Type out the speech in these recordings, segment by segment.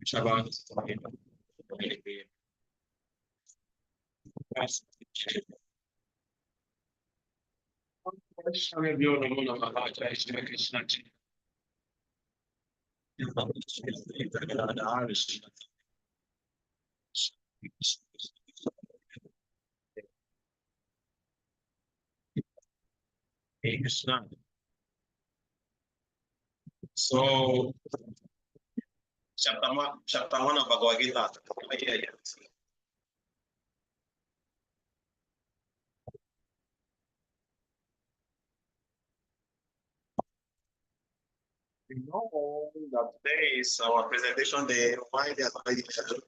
Shabbat. Krishna. So, chapter 1 of Bhagavad Gita. You know that today is our presentation day. Why they are not here?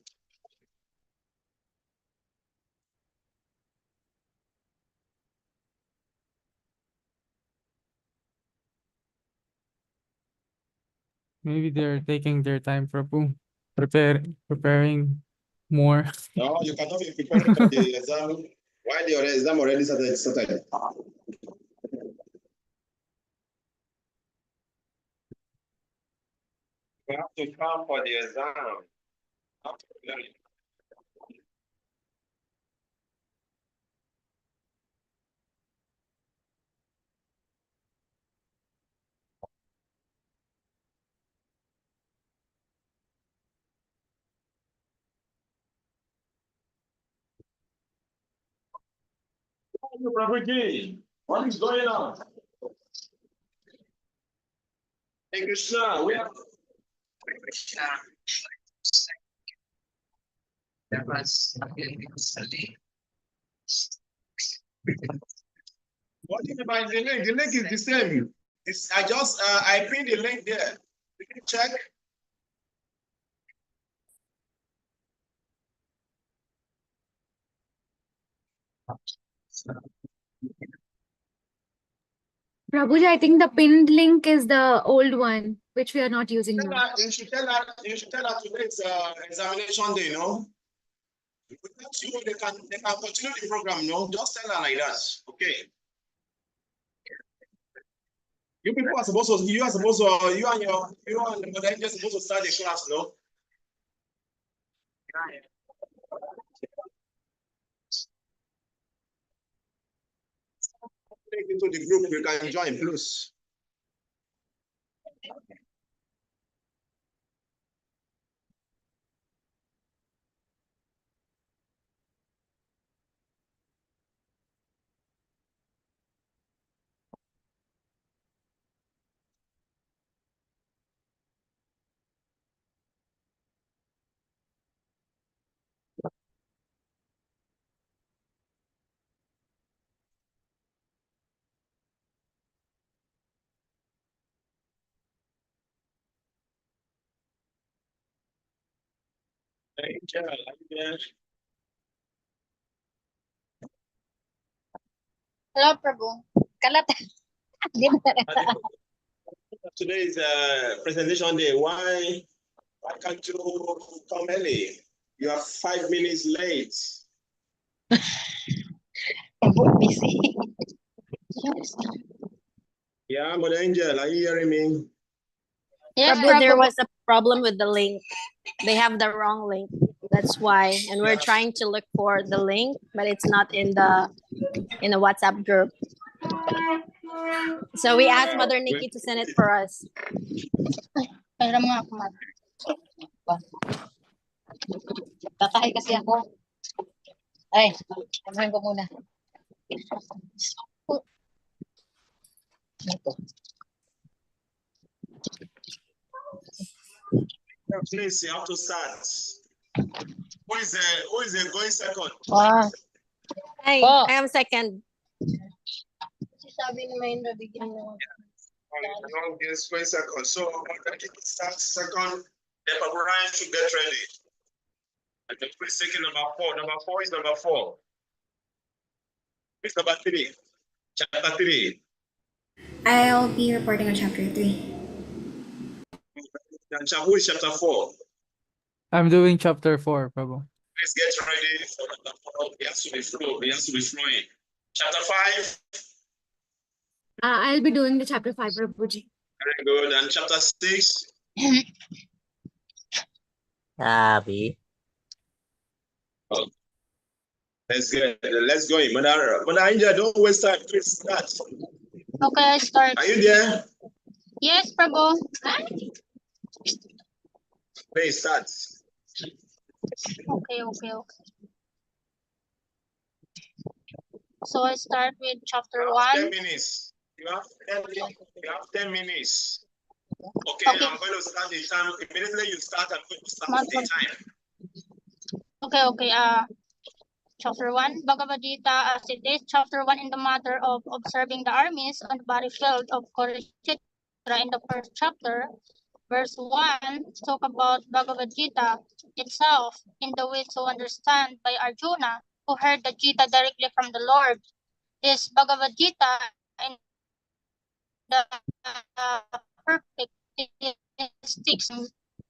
Maybe they're taking their time, Prabhu. Preparing more. No, you cannot be preparing for the exam while the exam already started. You have to come for the exam. Prabhuji, what is going on? Hey Krishna, we have what do you mean by the link? The link is the same. I pinned the link there. You can check. Prabhuji, I think the pinned link is the old one, which we are not using now. You should tell her today's examination day, no? Without you, they can continue the program, no? Just tell her like that, okay? You people are supposed to, you and the mother are supposed to start the class, no? Into the group, you can join, please. Hello, Prabhu. Kalat. Today is presentation day. Why can't you come early? You are 5 minutes late. Busy. Yeah, Mother Angel, are you hearing me? Yes, Prabhu, there Prabhu. was a problem with the link. They have the wrong link. That's why. And we're trying to look for the link, but it's not in the WhatsApp group. So we asked Mother Nikki to send it for us. Tatay kasi ako. Ay, sabihin ko muna. Please, you have to start. Who is going second? Hey, Oh. I am second. Sabi ni Maynra, bigyan mo. No, yes, going second. So, start second. The Ryan should get ready. And the please taking number 4. Number 4 is number 4. It's number 3. Chapter 3. I'll be reporting on chapter 3. And who is chapter 4? I'm doing chapter 4, Prabhu. Please get ready for number 4. It has to be flow. It has to be flowing. Chapter 5. I'll be doing the chapter 5, Prabhuji. Very good. And chapter 6. Sabi. Let's go in. Mother India, don't waste time. Please start. Okay, I start. Are you there? Yes, Prabhu. Please start. Okay. So I start with chapter You have 10 1. minutes. You have 10 minutes. Okay, Okay. I'm going to start the time. Immediately you start, I'm going to start the time. Okay. Chapter 1, Bhagavad Gita as it is. Chapter 1 in the matter of observing the armies on the battlefield of Kurukshetra in the first chapter. Verse 1 talk about Bhagavad Gita itself in the way to understand by Arjuna, who heard the Gita directly from the Lord. This Bhagavad Gita in the perfect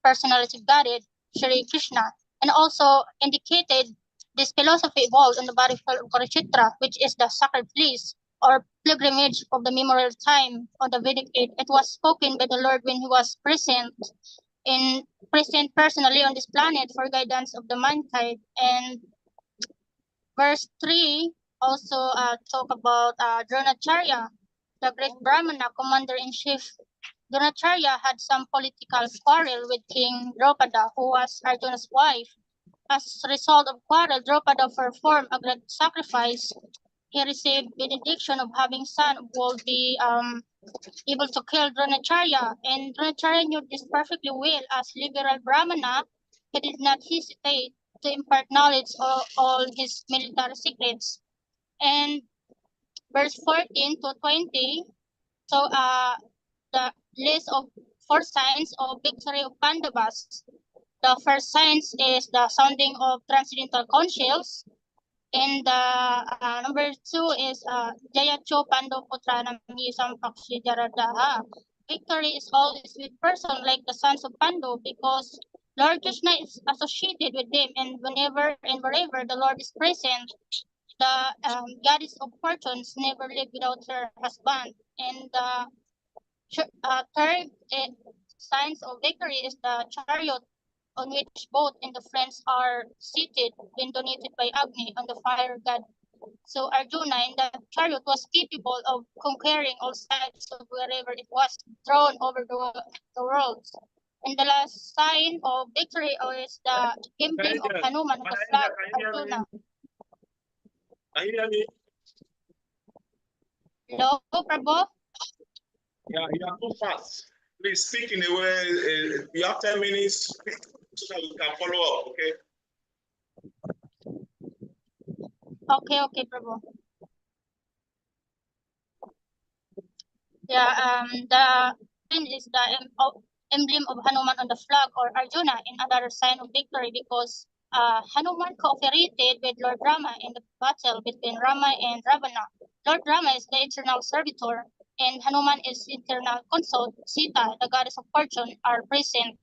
personality guided Shri Krishna, and also indicated this philosophy evolved on the battlefield of Kurukshetra, which is the sacred place or pilgrimage of the memorial time on the Vedic age. It was spoken by the Lord when he was present personally on this planet for guidance of the mankind. And verse 3 also talk about Dronacharya, the great Brahmana commander-in-chief. Dronacharya had some political quarrel with King Drupada, who was Arjuna's wife. As a result of quarrel, Drupada performed a great sacrifice. He received benediction of having son who will be able to kill Dronacharya, and Dronacharya knew this perfectly well. As liberal Brahmana, he did not hesitate to impart knowledge of all his military secrets. And verse 14 to 20, so the list of 4 signs of victory of Pandavas. The first signs is the sounding of transcendental conch shells. And the number 2 is Jayacho Pando Putra Namisam Pakshi Jaradaha. Victory is always with person like the sons of Pandu, because Lord Krishna is associated with them, and whenever and wherever the Lord is present, the goddess of fortunes never live without her husband. And the third signs of victory is the chariot on which both and the friends are seated when donated by Agni on the fire god. So Arjuna in the chariot was capable of conquering all sides of wherever it was thrown over the world. And the last sign of victory is the emblem of Hanuman on the flag, Arjuna. Can you hear me? Hello, Prabhu? Yeah, you are too fast. Please speak in a way. You have 10 minutes so that we can follow up, okay? Okay, Prabhu. Yeah, the sign is the emblem of Hanuman on the flag, or Arjuna, in another sign of victory, because Hanuman cooperated with Lord Rama in the battle between Rama and Ravana. Lord Rama is the eternal servitor, and Hanuman is eternal consort. Sita, the goddess of fortune, are present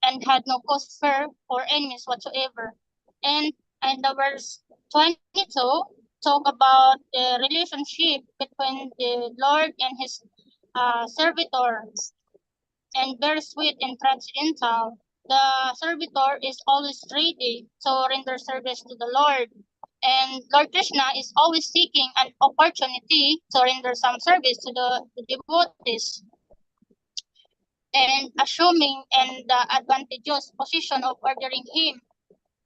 and had no cause for or enemies whatsoever. And the verse 22 talk about the relationship between the Lord and his servitor, and very sweet and transcendental. The servitor is always ready to render service to the Lord, and Lord Krishna is always seeking an opportunity to render some service to the devotees, and assuming and the advantageous position of ordering him,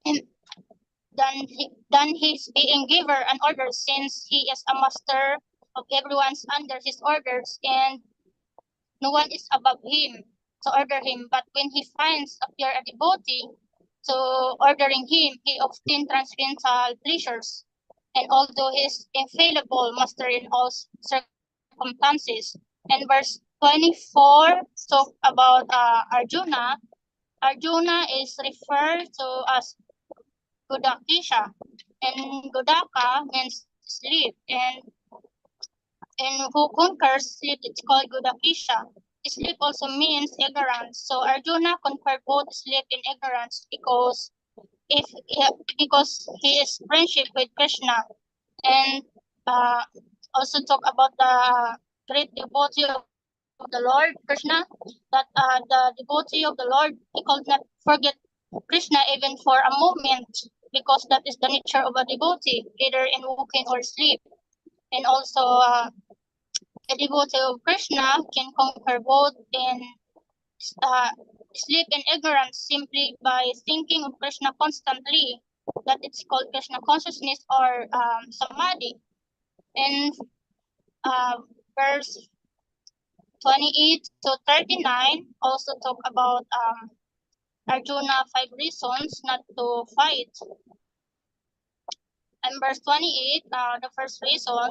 and then he's being given an order, since he is a master of everyone's under his orders, and no one is above him to order him. But when he finds a pure devotee to ordering him, he obtains transcendental pleasures, and although he is infallible master in all circumstances. And verse 24 talk about Arjuna. Arjuna is referred to as Gudakisha, and Gudaka means sleep, and who conquers sleep, it's called Gudakisha. Sleep also means ignorance. So Arjuna conquered both sleep and ignorance because he is friendship with Krishna. And also talk about the great devotee of the Lord, Krishna, that the devotee of the Lord, he could not forget Krishna even for a moment, because that is the nature of a devotee, either in walking or sleep. And also, a devotee of Krishna can conquer both in sleep and ignorance simply by thinking of Krishna constantly. That it's called Krishna consciousness or samadhi. And verse 28 to 39 also talk about Arjuna 5 reasons not to fight. And verse 28, the first reason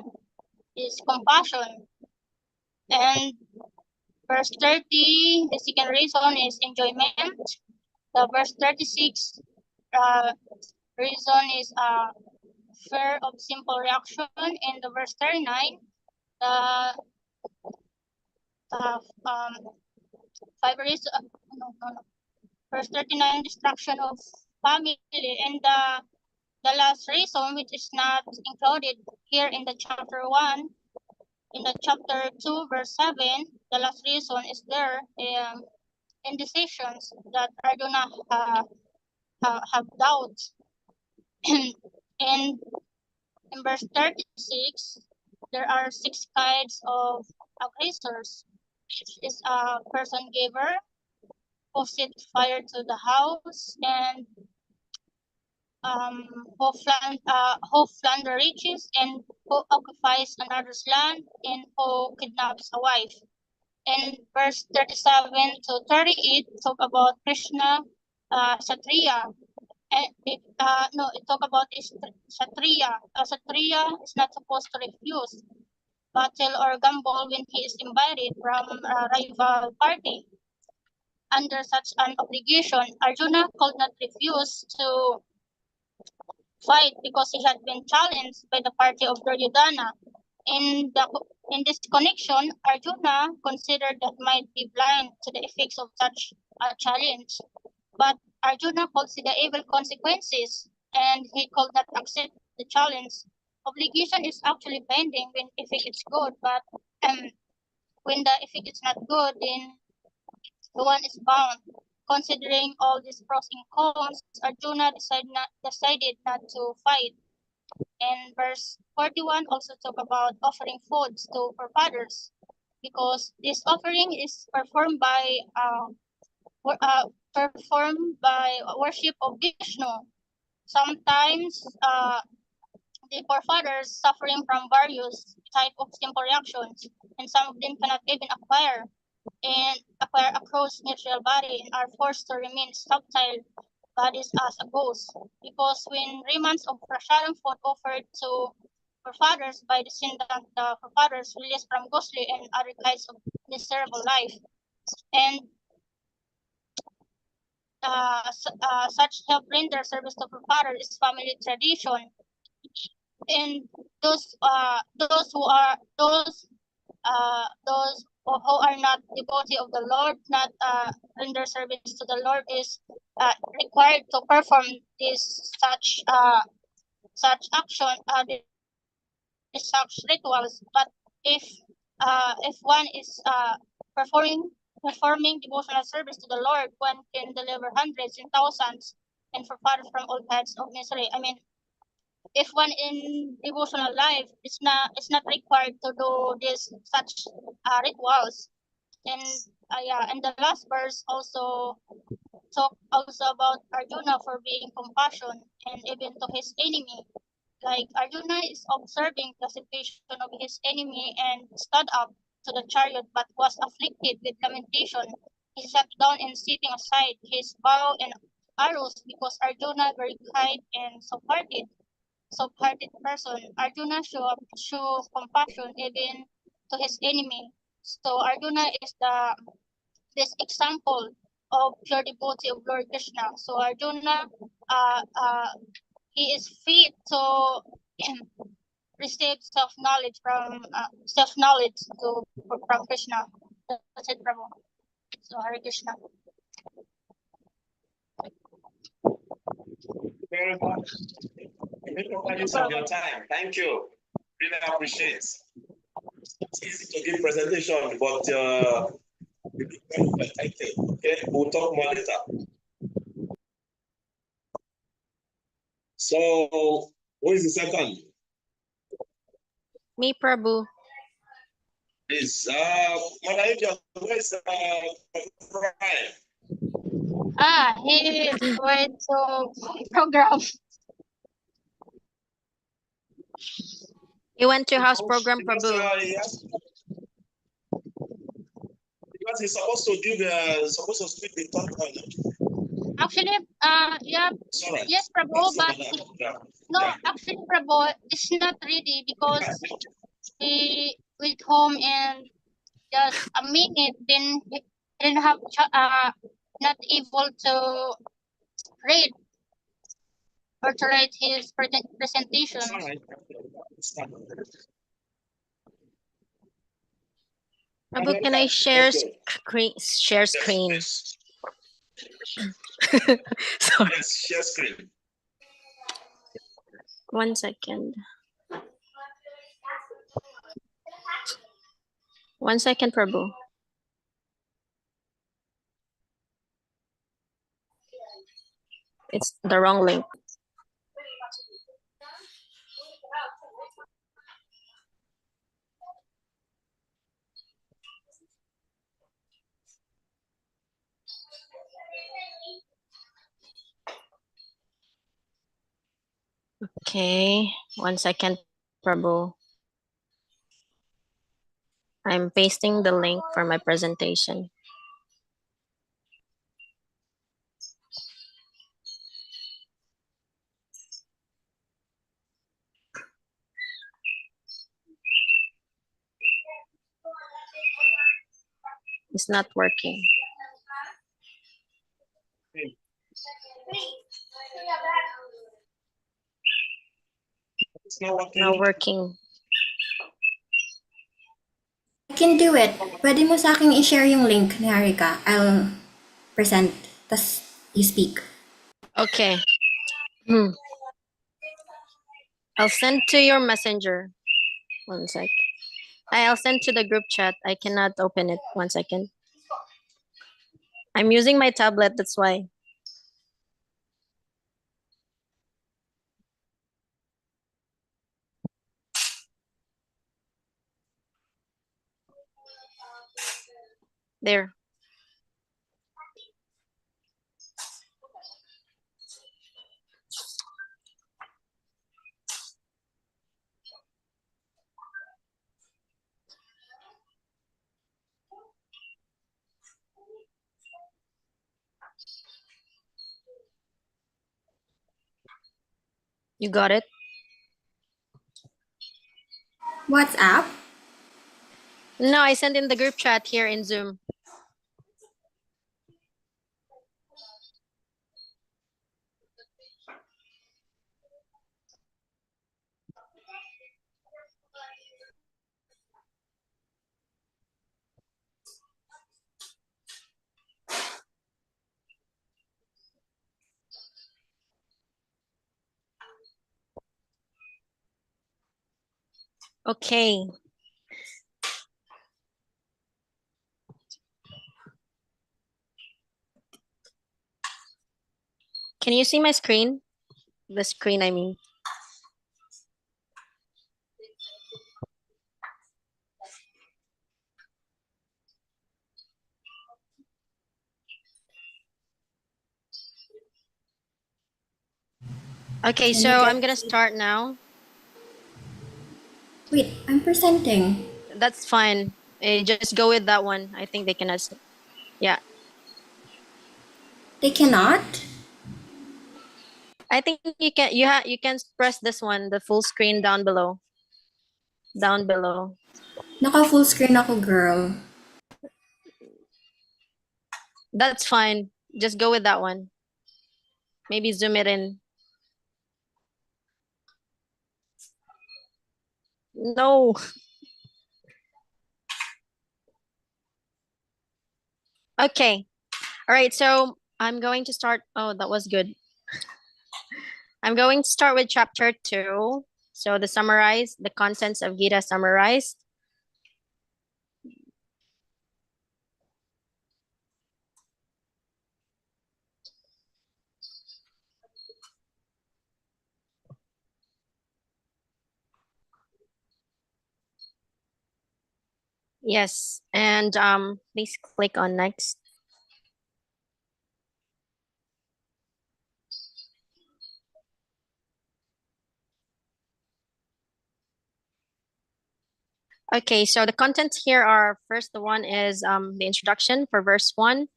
is compassion. And verse 30, the second reason is enjoyment. The verse 36 reason is fear of simple reaction. And the verse 39, the five reasons, verse 39, destruction of family. And the last reason, which is not included here in the chapter 1, in the chapter 2, verse 7, the last reason is there, indecisions, that Arjuna have doubts. And in verse 36, there are 6 kinds of aggressors. Is a person giver who set fire to the house, and who plunder riches, and who occupies another's land, and who kidnaps a wife. And verse 37 to 38 talk about Krishna Satriya. And it talk about Satriya. A Satriya is not supposed to refuse battle or gamble when he is invited from a rival party. Under such an obligation, Arjuna could not refuse to fight because he had been challenged by the party of Duryodhana. In this connection, Arjuna considered that might be blind to the effects of such a challenge. But Arjuna could see the evil consequences, and he could not accept the challenge. Obligation is actually binding when effect is good, but when the effect is not good, then the one is bound. Considering all these pros and cons, Arjuna decided not to fight. And verse 41 also talk about offering foods to forefathers, because this offering is performed by worship of Vishnu. Sometimes the forefathers suffering from various type of simple reactions, and some of them cannot even acquire a gross natural body, and are forced to remain subtle bodies as a ghost. Because when remnants of prasadam food offered to forefathers by descendant, the forefathers released from ghostly and other kinds of miserable life. And such help render service to forefathers is family tradition. And those who are not devotee of the Lord, not render service to the Lord, is required to perform this such action, such rituals. But if one is performing devotional service to the Lord, one can deliver hundreds and thousands and forefathers from all kinds of misery. I mean, if one in devotional life is not required to do this such rituals. And and the last verse also talk also about Arjuna for being compassion and even to his enemy. Like Arjuna is observing the situation of his enemy and stood up to the chariot, but was afflicted with lamentation. He sat down and setting aside his bow and arrows, because Arjuna very kind and soft-hearted person. Arjuna show compassion even to his enemy. So Arjuna is this example of pure devotee of Lord Krishna. So Arjuna, he is fit to receive self-knowledge from Krishna. That's it, Prabhu. So Hare Krishna. Very much. Use of your time. Thank you. Really appreciate. It's easy to give presentation, but I think, okay, we'll talk more later. So, who is the second? Me, Prabhu. Is Mother Angel, who is Brian? He is going to program. He went to house program, Because, Prabhu. because he's supposed to give supposed to speak the third one. Actually, yeah, Sorry. yes, Prabhu, but no, Yeah. actually, Prabhu, it's not ready because he went home and just a minute, then he didn't have not able to read or to write his presentation. It's all right. Prabhu, can I share screen? Share screen. Yes, Sorry. yes, share screen. 1 second. 1 second, Prabhu. It's the wrong link. Okay, 1 second, Prabhu. I'm pasting the link for my presentation. It's not working. It's not working. Not working. I can do it. Pwede mo sa akin i-share yung link ni Harika. I'll present. Tas you speak. Okay. I'll send to your messenger. 1 sec. I'll send to the group chat. I cannot open it. 1 second. I'm using my tablet, that's why. There. You got it? WhatsApp? No, I sent in the group chat here in Zoom. Okay. Can you see my screen? The screen, I mean. Okay, Can so you I'm gonna start now. Wait, I'm presenting. That's fine. Just go with that one. I think they can. Yeah, They cannot? I think you can. You can press this one, the full screen down below. Down below. Naka full screen ako, girl. That's fine. Just go with that one. Maybe zoom it in. No. Okay. All right. So I'm going to start. Oh, that was good. I'm going to start with chapter 2. So the contents of Gita summarized. Yes, and please click on next. Okay, so the contents here are, first, the one is the introduction for verse 1.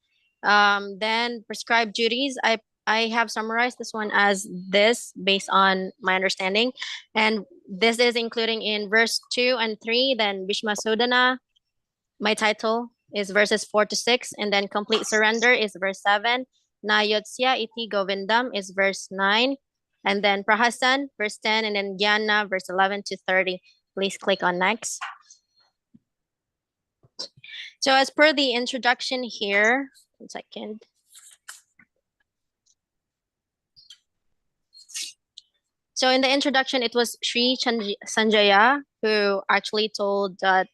Then prescribed duties. I have summarized this one as this based on my understanding. And this is including in verse 2 and 3, then Bhishma Sodana. My title is verses 4 to 6, and then complete surrender is verse 7. Nayotsya iti govindam is verse 9. And then Prahasan, verse 10, and then Jnana, verse 11 to 30. Please click on next. So as per the introduction here, 1 second. So in the introduction, it was Sri Sanjaya who actually told that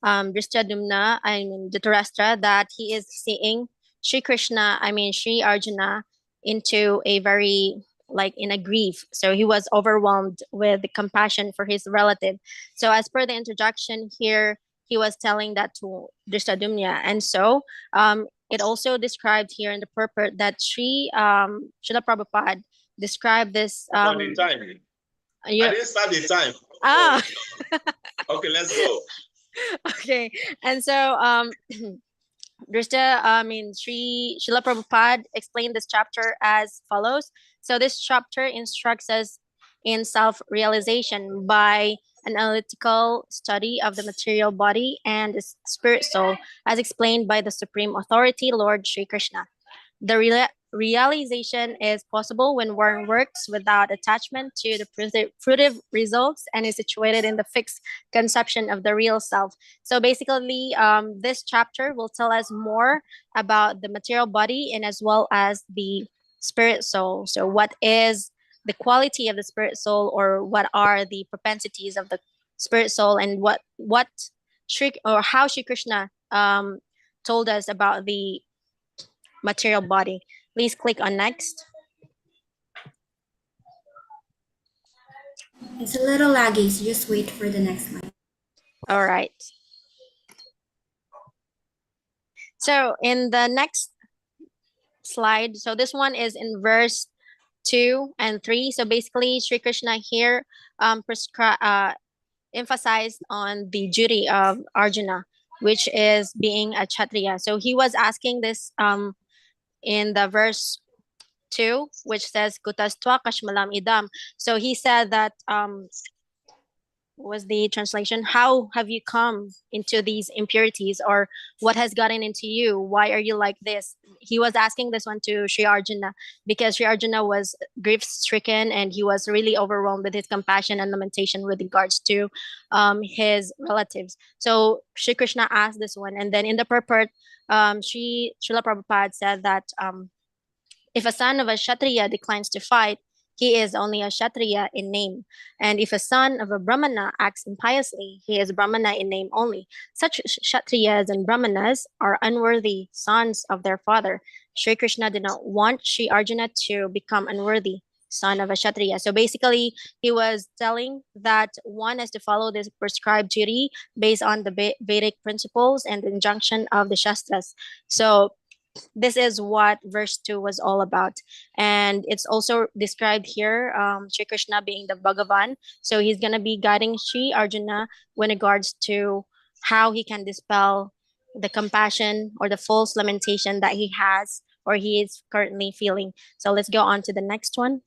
Dhristadyumna, I mean Dhritarashtra, that he is seeing Sri Krishna, I mean Sri Arjuna, into a very, like, in a grief. So he was overwhelmed with the compassion for his relative. So as per the introduction here, he was telling that to Dhristadyumna. And so it also described here in the purport that Srila Prabhupada described this. On the time. I didn't start the time. Ah. Okay, let's go. Okay, and so Srila Prabhupada explained this chapter as follows. So this chapter instructs us in self-realization by an analytical study of the material body and the spirit soul, as explained by the Supreme Authority, Lord Sri Krishna. The realization is possible when one works without attachment to the fruitive results and is situated in the fixed conception of the real self. So basically, this chapter will tell us more about the material body and as well as the spirit soul. So what is the quality of the spirit soul, or what are the propensities of the spirit soul, and what how Shri Krishna told us about the material body. Please click on next. It's a little laggy, so just wait for the next slide. All right. So in the next slide, so this one is in verse 2 and 3. So basically, Sri Krishna here emphasized on the duty of Arjuna, which is being a Kshatriya. So he was asking this in the verse 2, which says Kutastva Kashmalam Idam. So he said that was the translation, how have you come into these impurities, or what has gotten into you? Why are you like this? He was asking this one to Sri Arjuna because Sri Arjuna was grief stricken and he was really overwhelmed with his compassion and lamentation with regards to his relatives. So Sri Krishna asked this one, and then in the purport, Srila Prabhupada said that if a son of a Kshatriya declines to fight, he is only a Kshatriya in name. And if a son of a Brahmana acts impiously, he is Brahmana in name only. Such Kshatriyas and Brahmanas are unworthy sons of their father. Sri Krishna did not want Sri Arjuna to become unworthy son of a Kshatriya. So basically, he was telling that one has to follow this prescribed duty based on the Vedic principles and the injunction of the Shastras. So this is what verse 2 was all about. And it's also described here, Sri Krishna being the Bhagavan. So he's going to be guiding Sri Arjuna when regards to how he can dispel the compassion or the false lamentation that he has or he is currently feeling. So let's go on to the next one.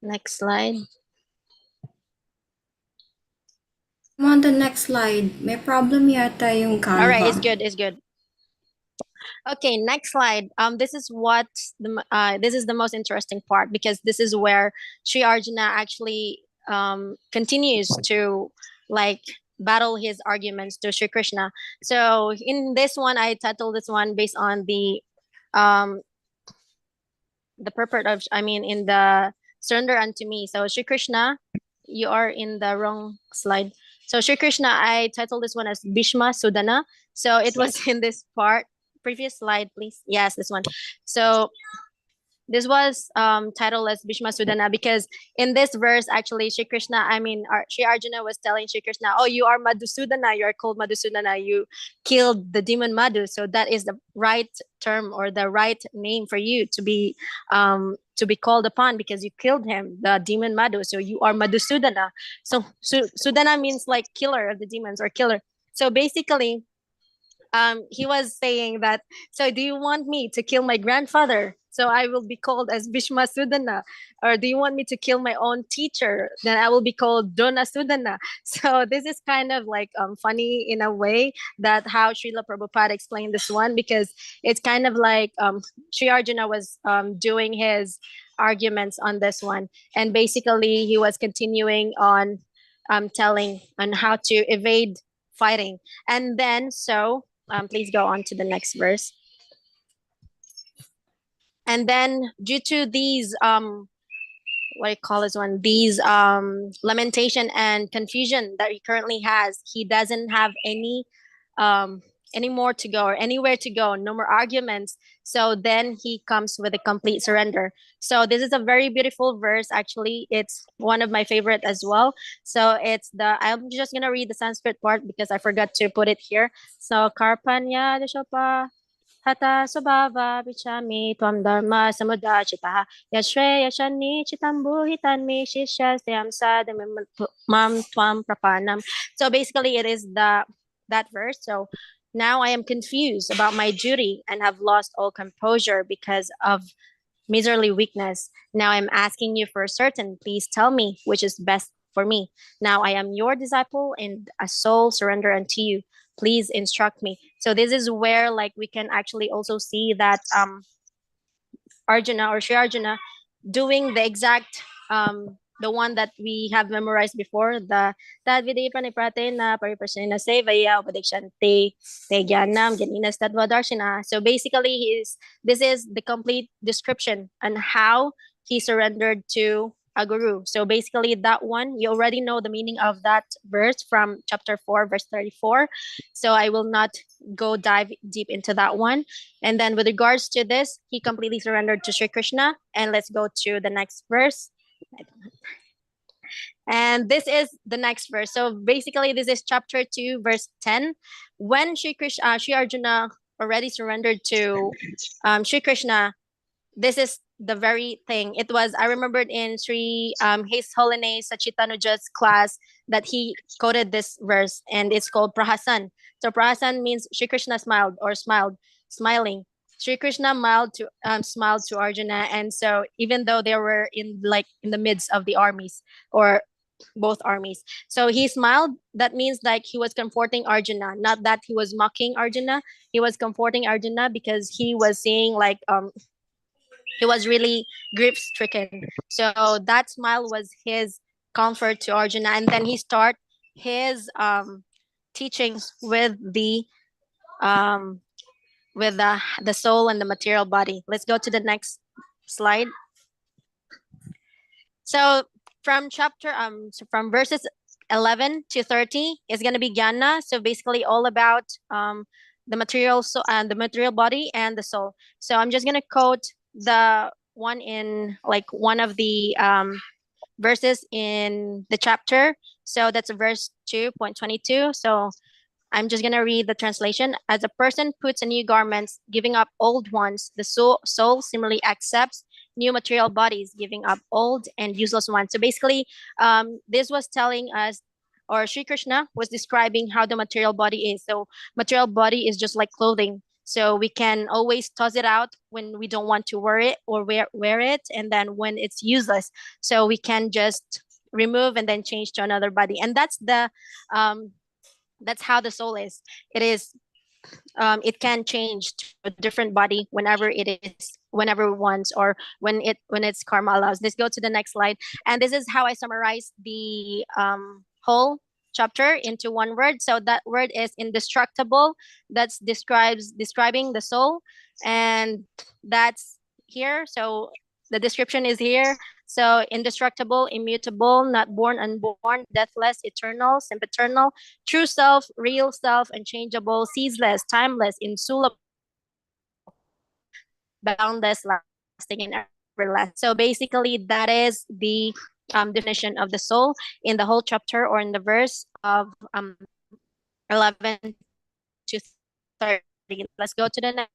Next slide. I'm on the next slide. May problem yata yung Canva. All right, it's good. It's good. Okay, next slide. This is the most interesting part, because this is where Sri Arjuna actually continues to like battle his arguments to Sri Krishna. So in this one, I titled this one based on the purport of, in the surrender unto me. So Sri Krishna, you are in the wrong slide. So Shri Krishna, I titled this one as Bhishma Sudana. So it was in this part. Previous slide, please. Yes, this one. So this was titled as Bhishma Sudana because in this verse, actually, Shri Krishna, Shri Arjuna was telling Shri Krishna, oh, you are Madhusudana, you are called Madhusudana, you killed the demon Madhu. So that is the right term or the right name for you to be called upon because you killed him, the demon Madhu. So you are Madhusudana. So Sudana means like killer of the demons or killer. So basically, he was saying that, so do you want me to kill my grandfather? So I will be called as Bhishma Sudana. Or do you want me to kill my own teacher? Then I will be called Drona Sudana. So this is kind of like funny in a way that how Srila Prabhupada explained this one, because it's kind of like Sri Arjuna was doing his arguments on this one. And basically he was continuing on telling on how to evade fighting. And then, so please go on to the next verse. And then due to these, what do you call this one? These lamentation and confusion that he currently has, he doesn't have any more to go or anywhere to go, no more arguments. So then he comes with a complete surrender. So this is a very beautiful verse. Actually, it's one of my favorite as well. So I'm just gonna read the Sanskrit part because I forgot to put it here. So Karpanya Deshopa Hata Subhava Vichami Tvam Dharma Samudachita Yashreya Shani Chitambuhitan Me Shishya Syam Mam Tvam Prapanam. So basically it is that verse. So now I am confused about my duty and have lost all composure because of miserly weakness. Now I'm asking you for certain, please tell me which is best for me. Now I am your disciple and a soul surrender unto you. Please instruct me. So this is where like we can actually also see that Arjuna or Sri Arjuna doing the exact the one that we have memorized before, the tad vidhi panipratena pariprasena sevaya upadikshante te jnanam janinas tadvadarshina. So basically this is the complete description on how he surrendered to a guru. So basically that one, you already know the meaning of that verse from chapter 4 verse 34. So I will not dive deep into that one. And then with regards to this, he completely surrendered to Sri Krishna. And let's go to the next verse. And this is the next verse. So basically this is chapter 2 verse 10. When Sri Arjuna already surrendered to Sri Krishna, this is the very thing. It was, I remembered in His Holiness Sachitanuja's class that he quoted this verse, and it's called Prahasan. So Prahasan means Sri Krishna smiled or smiling. Sri Krishna smiled to Arjuna, and so even though they were in the midst of the armies or both armies, so he smiled. That means like he was comforting Arjuna, not that he was mocking Arjuna. He was comforting Arjuna because he was seeing like he was really grief stricken. So that smile was his comfort to Arjuna, and then he start his teachings with the soul and the material body. Let's go to the next slide. So from from verses 11 to 30 is going to be Jnana. So basically all about the material and the material body and the soul. So I'm just going to quote the one in like one of the verses in the chapter. So that's verse 2.22. So I'm just going to read the translation. As a person puts on new garments, giving up old ones, the soul similarly accepts new material bodies, giving up old and useless ones. So basically, this was telling us, or Sri Krishna was describing how the material body is. So material body is just like clothing. So we can always toss it out when we don't want to wear it or wear it. And then when it's useless, so we can just remove and then change to another body. And that's how the soul is. It can change to a different body whenever it wants, or when its karma allows. Let's go to the next slide. And this is how I summarize the whole chapter into one word. So that word is indestructible. That's describing the soul, and that's here. So The description is here. So indestructible, immutable, not born, unborn, deathless, eternal, sempiternal, true self, real self, unchangeable, ceaseless, timeless, insoluble, boundless, lasting, and everlasting. So basically, that is the definition of the soul in the whole chapter or in the verse of 11 to 30. Let's go to the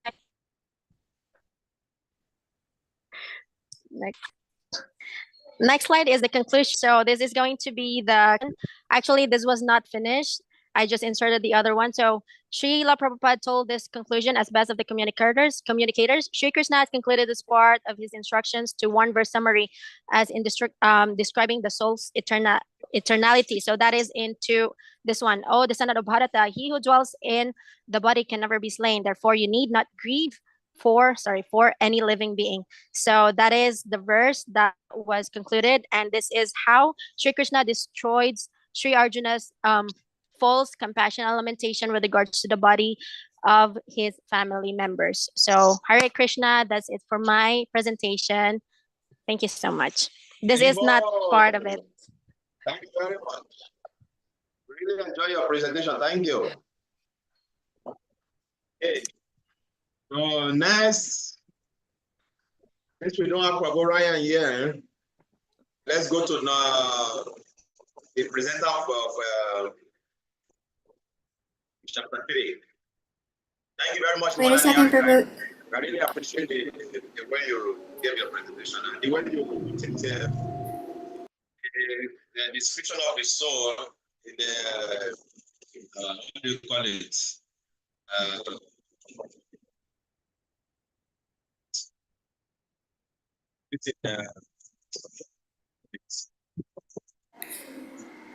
next slide is the conclusion. So this is going to be actually this was not finished. I just inserted the other one. So Srila Prabhupada told this conclusion as best of the communicators. Sri Krishna has concluded this part of his instructions to one verse summary as in describing the soul's eternality. So that is into this one. Oh, descendant of Bharata, he who dwells in the body can never be slain. Therefore, you need not grieve for any living being. So that is the verse that was concluded, and this is how Sri Krishna destroyed Sri Arjuna's false compassion and lamentation with regards to the body of his family members. So Hare Krishna, that's it for my presentation. Thank you so much. This is not part of it. Thank you very much. Really enjoy your presentation. Thank you. Okay. So next, since we don't have Prabhu Ryan here, let's go to the presenter of chapter 3. Thank you very much. Wait a second, Prabhu. I really appreciate the way you gave your presentation and the way you take the description of the soul in the what do you call it?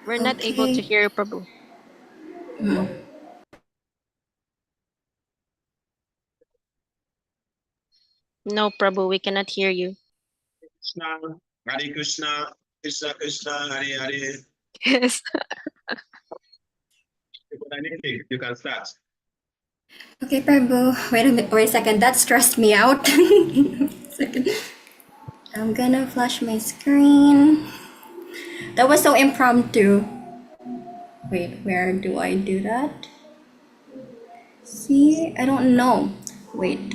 We're not able to hear you, Prabhu. No, Prabhu, we cannot hear you. Krishna, Hare Krishna, Krishna Krishna, Hare Hare. Yes. You can start. Okay, Prabhu. Wait a second. That stressed me out. Second. I'm gonna flash my screen. That was so impromptu. Wait, where do I do that? See, I don't know. Wait.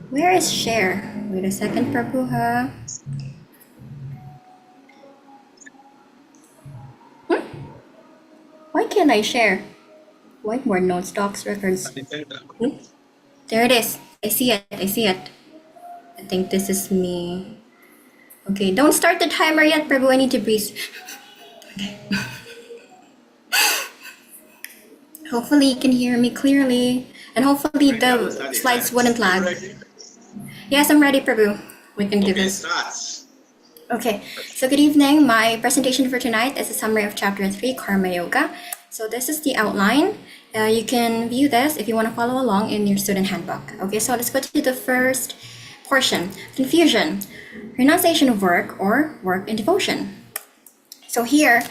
Where is share? Wait a second, Prabhu. Why can't I share? Whiteboard notes, docs, records. There it is. I see it. I see it. I think this is me. Okay, don't start the timer yet, Prabhu. I need to breathe. Okay. Hopefully you can hear me clearly. And hopefully the slides wouldn't lag. Yes, I'm ready, Prabhu. We can do this. Okay, so good evening. My presentation for tonight is a summary of Chapter 3, Karma Yoga. So this is the outline. You can view this if you want to follow along in your student handbook. Okay, so let's go to the first portion. Confusion, renunciation of work or work in devotion. So here,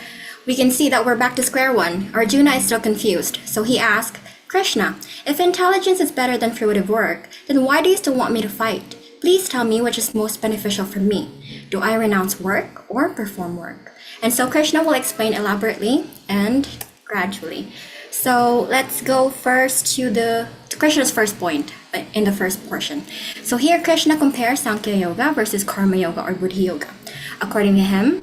we can see that we're back to square one. Arjuna is still confused. So he asked, Krishna, if intelligence is better than fruitive work, then why do you still want me to fight? Please tell me which is most beneficial for me. Do I renounce work or perform work? And so Krishna will explain elaborately and gradually. So let's go first to Krishna's first point in the first portion. So here Krishna compares Sankhya Yoga versus Karma Yoga or Buddhi Yoga. According to him,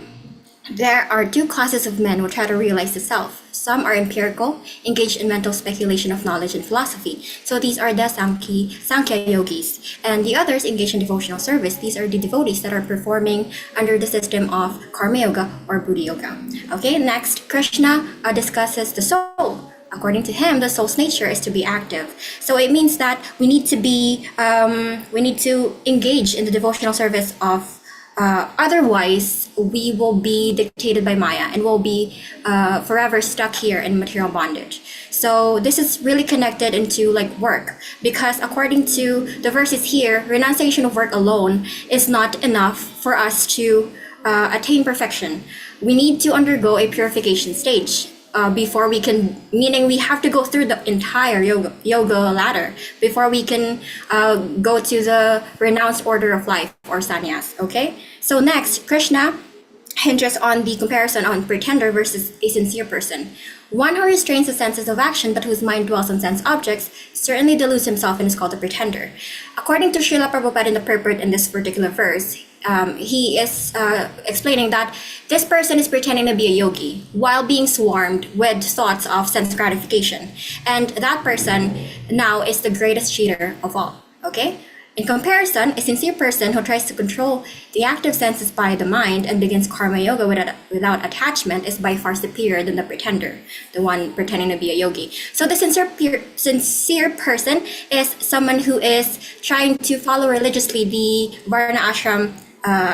there are two classes of men who try to realize the self. Some are empirical, engaged in mental speculation of knowledge and philosophy. So these are the Sankhya yogis. And the others engage in devotional service. These are the devotees that are performing under the system of Karma Yoga or Buddhi Yoga. Okay, next, Krishna discusses the soul. According to him, the soul's nature is to be active. So it means that we need to engage in the devotional service of otherwise, we will be dictated by Maya and will be forever stuck here in material bondage. So this is really connected into like work, because according to the verses here, renunciation of work alone is not enough for us to attain perfection. We need to undergo a purification stage. before we can, meaning we have to go through the entire yoga ladder before we can go to the renounced order of life or sannyas. Okay, so next, Krishna hinges on the comparison on pretender versus a sincere person. One who restrains the senses of action but whose mind dwells on sense objects certainly deludes himself and is called a pretender. According to Srila Prabhupada in the purport in this particular verse, he is explaining that this person is pretending to be a yogi while being swarmed with thoughts of sense gratification. And that person now is the greatest cheater of all, okay? In comparison, a sincere person who tries to control the active senses by the mind and begins karma yoga without attachment is by far superior than the pretender, the one pretending to be a yogi. So the sincere person is someone who is trying to follow religiously the Varna Ashram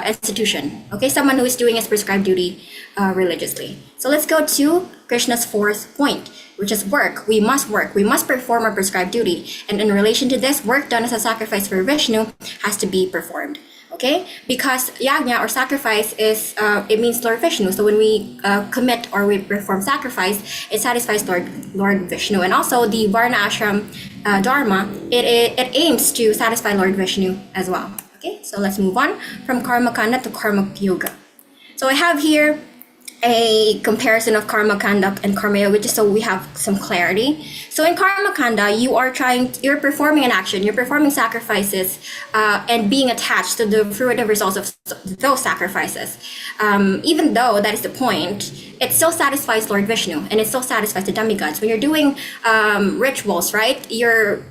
institution. Okay, someone who is doing his prescribed duty religiously. So let's go to Krishna's fourth point, which is work. We must work. We must perform our prescribed duty. And in relation to this, work done as a sacrifice for Vishnu has to be performed. Okay, because yajna or sacrifice is it means Lord Vishnu. So when we commit or we perform sacrifice, it satisfies Lord Vishnu. And also the Varna Ashram Dharma, it aims to satisfy Lord Vishnu as well. Okay, so let's move on from Karma Kanda to Karma Yoga. So I have here a comparison of Karma Kanda and Karma Yoga just so we have some clarity. So in Karma Kanda, you're performing an action, you're performing sacrifices and being attached to the fruitive results of those sacrifices. Even though that is the point, it still satisfies Lord Vishnu and it still satisfies the demigods. When you're doing rituals, right, you're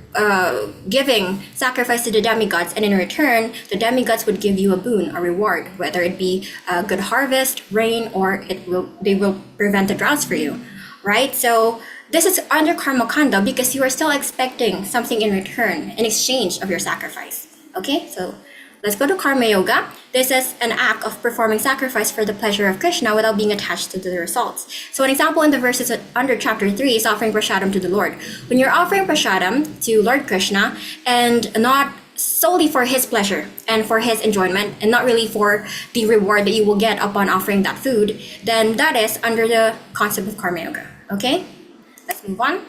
giving sacrifice to the demigods, and in return, the demigods would give you a boon, a reward, whether it be a good harvest, rain, or they will prevent the droughts for you, right? So this is under Karma Kanda because you are still expecting something in return, in exchange of your sacrifice. Okay, so let's go to Karma Yoga. This is an act of performing sacrifice for the pleasure of Krishna without being attached to the results. So an example in the verses under chapter 3 is offering prasadam to the Lord. When you're offering prasadam to Lord Krishna and not solely for his pleasure and for his enjoyment and not really for the reward that you will get upon offering that food, then that is under the concept of Karma Yoga. Okay, let's move on.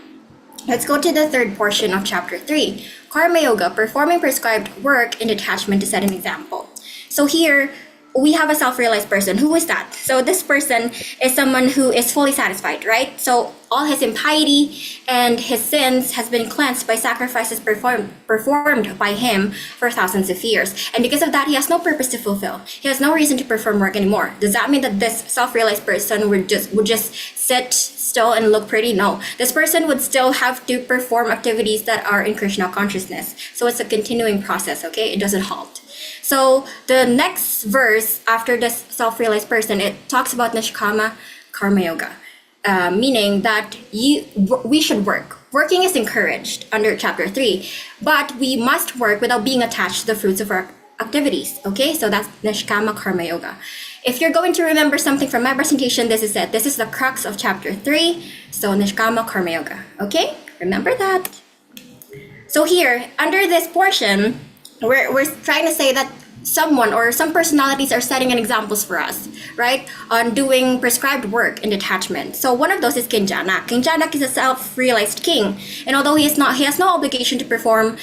Let's go to the third portion of chapter 3. Karma Yoga, performing prescribed work in detachment to set an example. So here, we have a self-realized person. Who is that? So this person is someone who is fully satisfied, right? So all his impiety and his sins has been cleansed by sacrifices performed by him for thousands of years. And because of that, he has no purpose to fulfill. He has no reason to perform work anymore. Does that mean that this self-realized person would just sit still and look pretty? No. This person would still have to perform activities that are in Krishna consciousness. So it's a continuing process, okay? It doesn't halt. So the next verse after this self-realized person, it talks about Nishkama Karma Yoga, meaning that we should work. Working is encouraged under chapter 3, but we must work without being attached to the fruits of our activities. Okay, so that's Nishkama Karma Yoga. If you're going to remember something from my presentation, this is it. This is the crux of chapter 3. So Nishkama Karma Yoga. Okay, remember that. So here, under this portion, we're trying to say that someone or some personalities are setting an examples for us, right, on doing prescribed work in detachment. So one of those is King Janak. King Janak is a self-realized king, and although he has no obligation to perform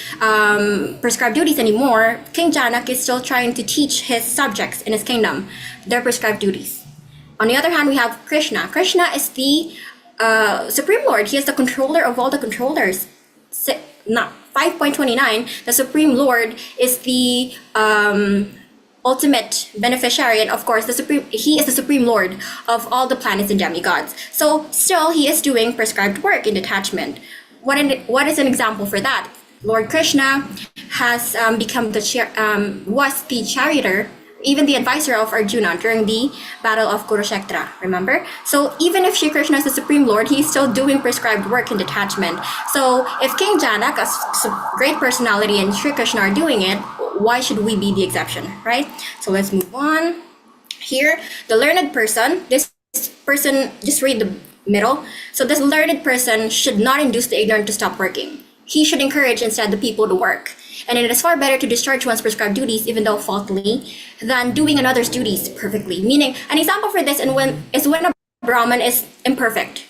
prescribed duties anymore, King Janak is still trying to teach his subjects in his kingdom their prescribed duties. On the other hand, we have Krishna. Krishna is the Supreme Lord. He is the controller of all the controllers. 5.29, the Supreme Lord is the ultimate beneficiary, and of course he is the Supreme Lord of all the planets and demigods. So still he is doing prescribed work in detachment. What is an example for that? Lord Krishna has become was the charioteer, even the advisor of Arjuna during the battle of Kurukshetra, remember? So even if Shri Krishna is the Supreme Lord, he's still doing prescribed work in detachment. So if King Janak, a great personality, and Shri Krishna are doing it, why should we be the exception, right? So let's move on. Here, the learned person, this person, just read the middle. So this learned person should not induce the ignorant to stop working. He should encourage instead the people to work. And it is far better to discharge one's prescribed duties, even though faultily, than doing another's duties perfectly. Meaning, an example for this is when a Brahman is imperfect,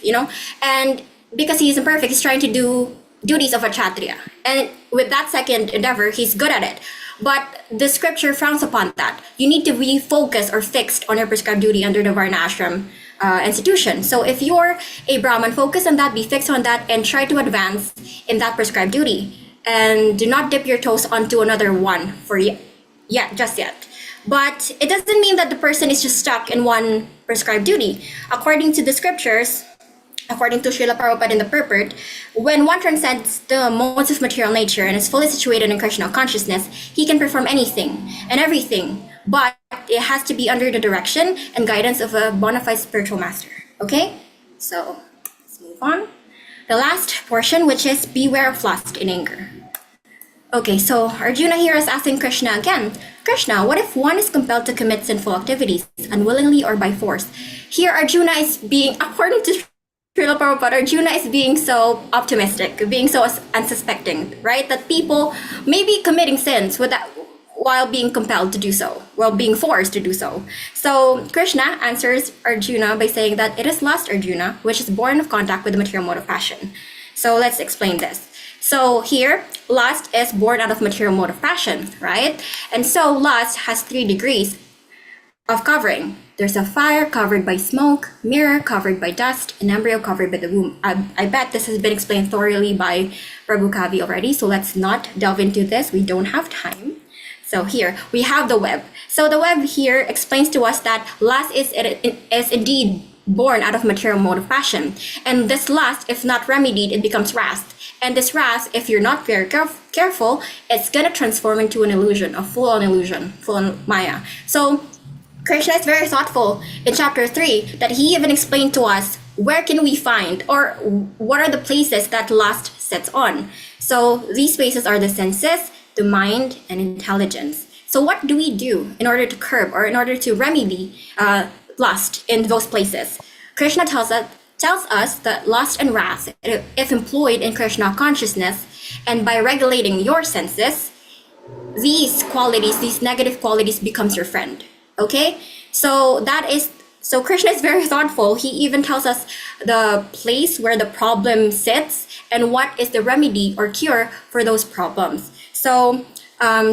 and because he is imperfect, he's trying to do duties of a Kshatriya. And with that second endeavor, he's good at it. But the scripture frowns upon that. You need to be focused or fixed on your prescribed duty under the Varna Ashram institution. So if you're a Brahman, focus on that, be fixed on that, and try to advance in that prescribed duty. And do not dip your toes onto another one just yet. But it doesn't mean that the person is just stuck in one prescribed duty. According to the scriptures, according to Srila Prabhupada in the Purport, when one transcends the modes of material nature and is fully situated in Krishna consciousness, he can perform anything and everything, but it has to be under the direction and guidance of a bona fide spiritual master. Okay? So, let's move on. The last portion, which is beware of lust in anger. Okay, so Arjuna here is asking Krishna again, Krishna, what if one is compelled to commit sinful activities, unwillingly or by force? Here, Arjuna is being, according to Srila Prabhupada, Arjuna is being so optimistic, being so unsuspecting, right? That people may be committing sins while being compelled to do so, while being forced to do so. So Krishna answers Arjuna by saying that it is lust, Arjuna, which is born of contact with the material mode of passion. So let's explain this. So here, lust is born out of material mode of passion, right? And so lust has 3 degrees of covering. There's a fire covered by smoke, mirror covered by dust, and embryo covered by the womb. I bet this has been explained thoroughly by Prabhu Kavi already, so let's not delve into this. We don't have time. So here, we have the web. So the web here explains to us that lust is indeed born out of material mode of passion. And this lust, if not remedied, it becomes wrath. And this wrath, if you're not very careful, it's gonna transform into an illusion, a full-on illusion, full-on Maya. So Krishna is very thoughtful in chapter 3 that he even explained to us where can we find or what are the places that lust sets on. So these places are the senses, the mind, and intelligence. So what do we do in order to curb or in order to remedy lust in those places? Krishna tells us that lust and wrath, if employed in Krishna consciousness and by regulating your senses, these qualities, these negative qualities becomes your friend. Okay, so Krishna is very thoughtful. He even tells us the place where the problem sits and what is the remedy or cure for those problems. So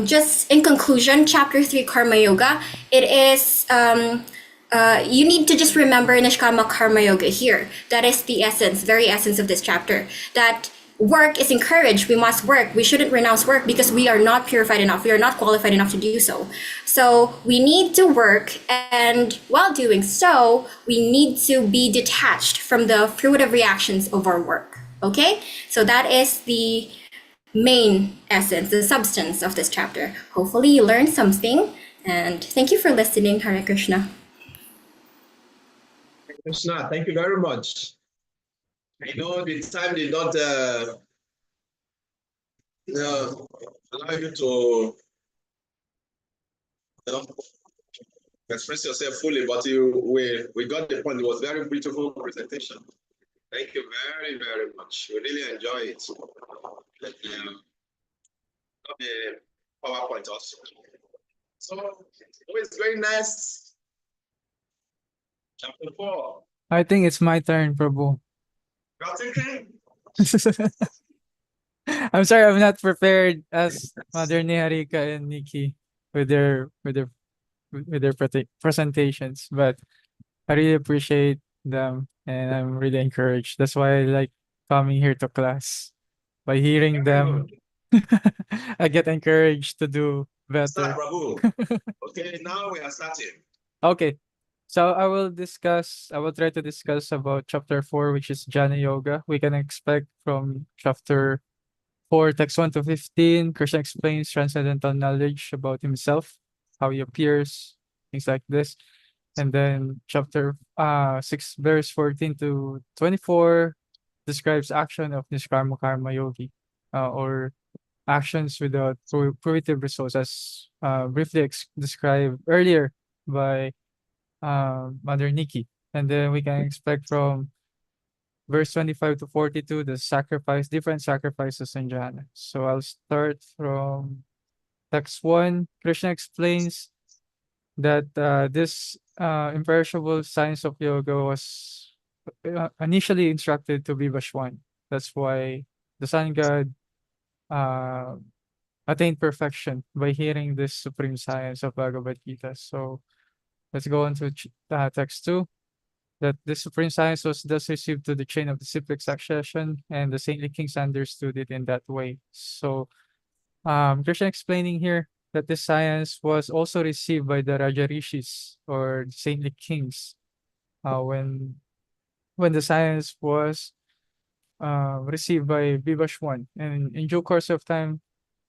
just in conclusion, chapter 3 Karma Yoga, it is, you need to just remember Nishkama Karma Yoga here. That is the essence, very essence of this chapter, that work is encouraged. We must work. We shouldn't renounce work because we are not purified enough. We are not qualified enough to do so. So we need to work, and while doing so, we need to be detached from the fruitive reactions of our work. Okay? So that is the main essence, the substance of this chapter. Hopefully you learned something, and thank you for listening. Hare Krishna. Krishna, thank you very much. I know the time did not allow you to express yourself fully, but we got the point. It was a very beautiful presentation. Thank you very, very much. We really enjoy it. The PowerPoint also. So, who is going next? Chapter 4. I think it's my turn, Prabhu. You're thinking? I'm sorry, I'm not prepared as Mother Niharika and Nikki with their presentations, but I really appreciate them and I'm really encouraged. That's why I like coming here to class. By hearing them, I get encouraged to do better. Start, Prabhu. Okay, now we are starting. Okay. So I will try to discuss about chapter 4, which is Jnana Yoga. We can expect from chapter 4, text 1 to 15, Krishna explains transcendental knowledge about himself, how he appears, things like this. And then chapter 6, verse 14 to 24 describes action of Nishkarma Karma Yogi, or actions without fruitive results, as briefly described earlier by Mother Nikki. And then we can expect from verse 25 to 42 the different sacrifices in jhana. So I'll start from text 1. Krishna explains that this imperishable science of yoga was initially instructed to be Vashwan. That's why the sun god uh, attained perfection by hearing this supreme science of Bhagavad Gita. So let's go on to text 2. That this supreme science was thus received to the chain of disciplic succession, and the saintly kings understood it in that way. So Krishna explaining here that this science was also received by the Raja Rishis or saintly kings when the science was received by Vivashwan. And in due course of time,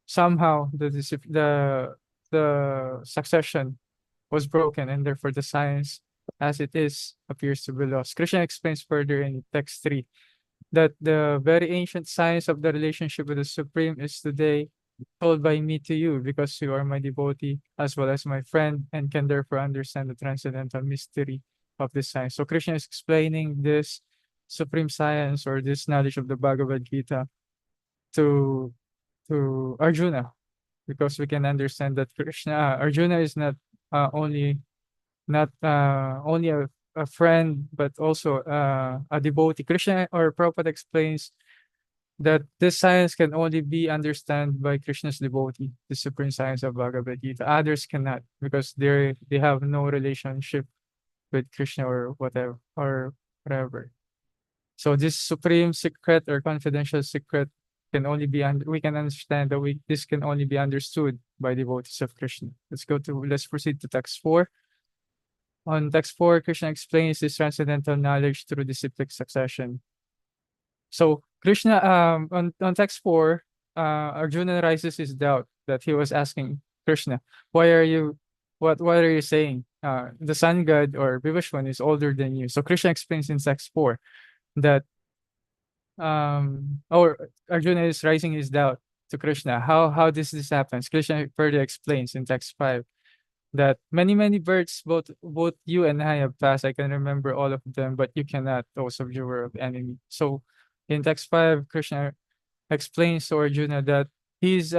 somehow the succession was broken, and therefore the science as it is appears to be lost. Krishna explains further in text 3 that the very ancient science of the relationship with the Supreme is today told by me to you, because you are my devotee as well as my friend, and can therefore understand the transcendental mystery of this science. So Krishna is explaining this supreme science or this knowledge of the Bhagavad Gita to Arjuna, because we can understand that Arjuna is not only a friend, but also a devotee. Krishna or Prabhupada explains that this science can only be understood by Krishna's devotee, the supreme science of Bhagavad Gita. Others cannot, because they have no relationship with Krishna or whatever. So this supreme secret or confidential secret can only be we can understand that this can only be understood by devotees of Krishna. Let's proceed to text 4. On text 4, Krishna explains this transcendental knowledge through disciplic succession. So Krishna, on text 4, Arjuna raises his doubt that he was asking Krishna, what are you saying? The sun god or Vivashwan is older than you. So Krishna explains in text 4 that or Arjuna is raising his doubt to Krishna. How this happens? Krishna further explains in text 5 that many births both you and I have passed. I can remember all of them, but you cannot, O subduer of enemy. So in text 5, Krishna explains to Arjuna that he's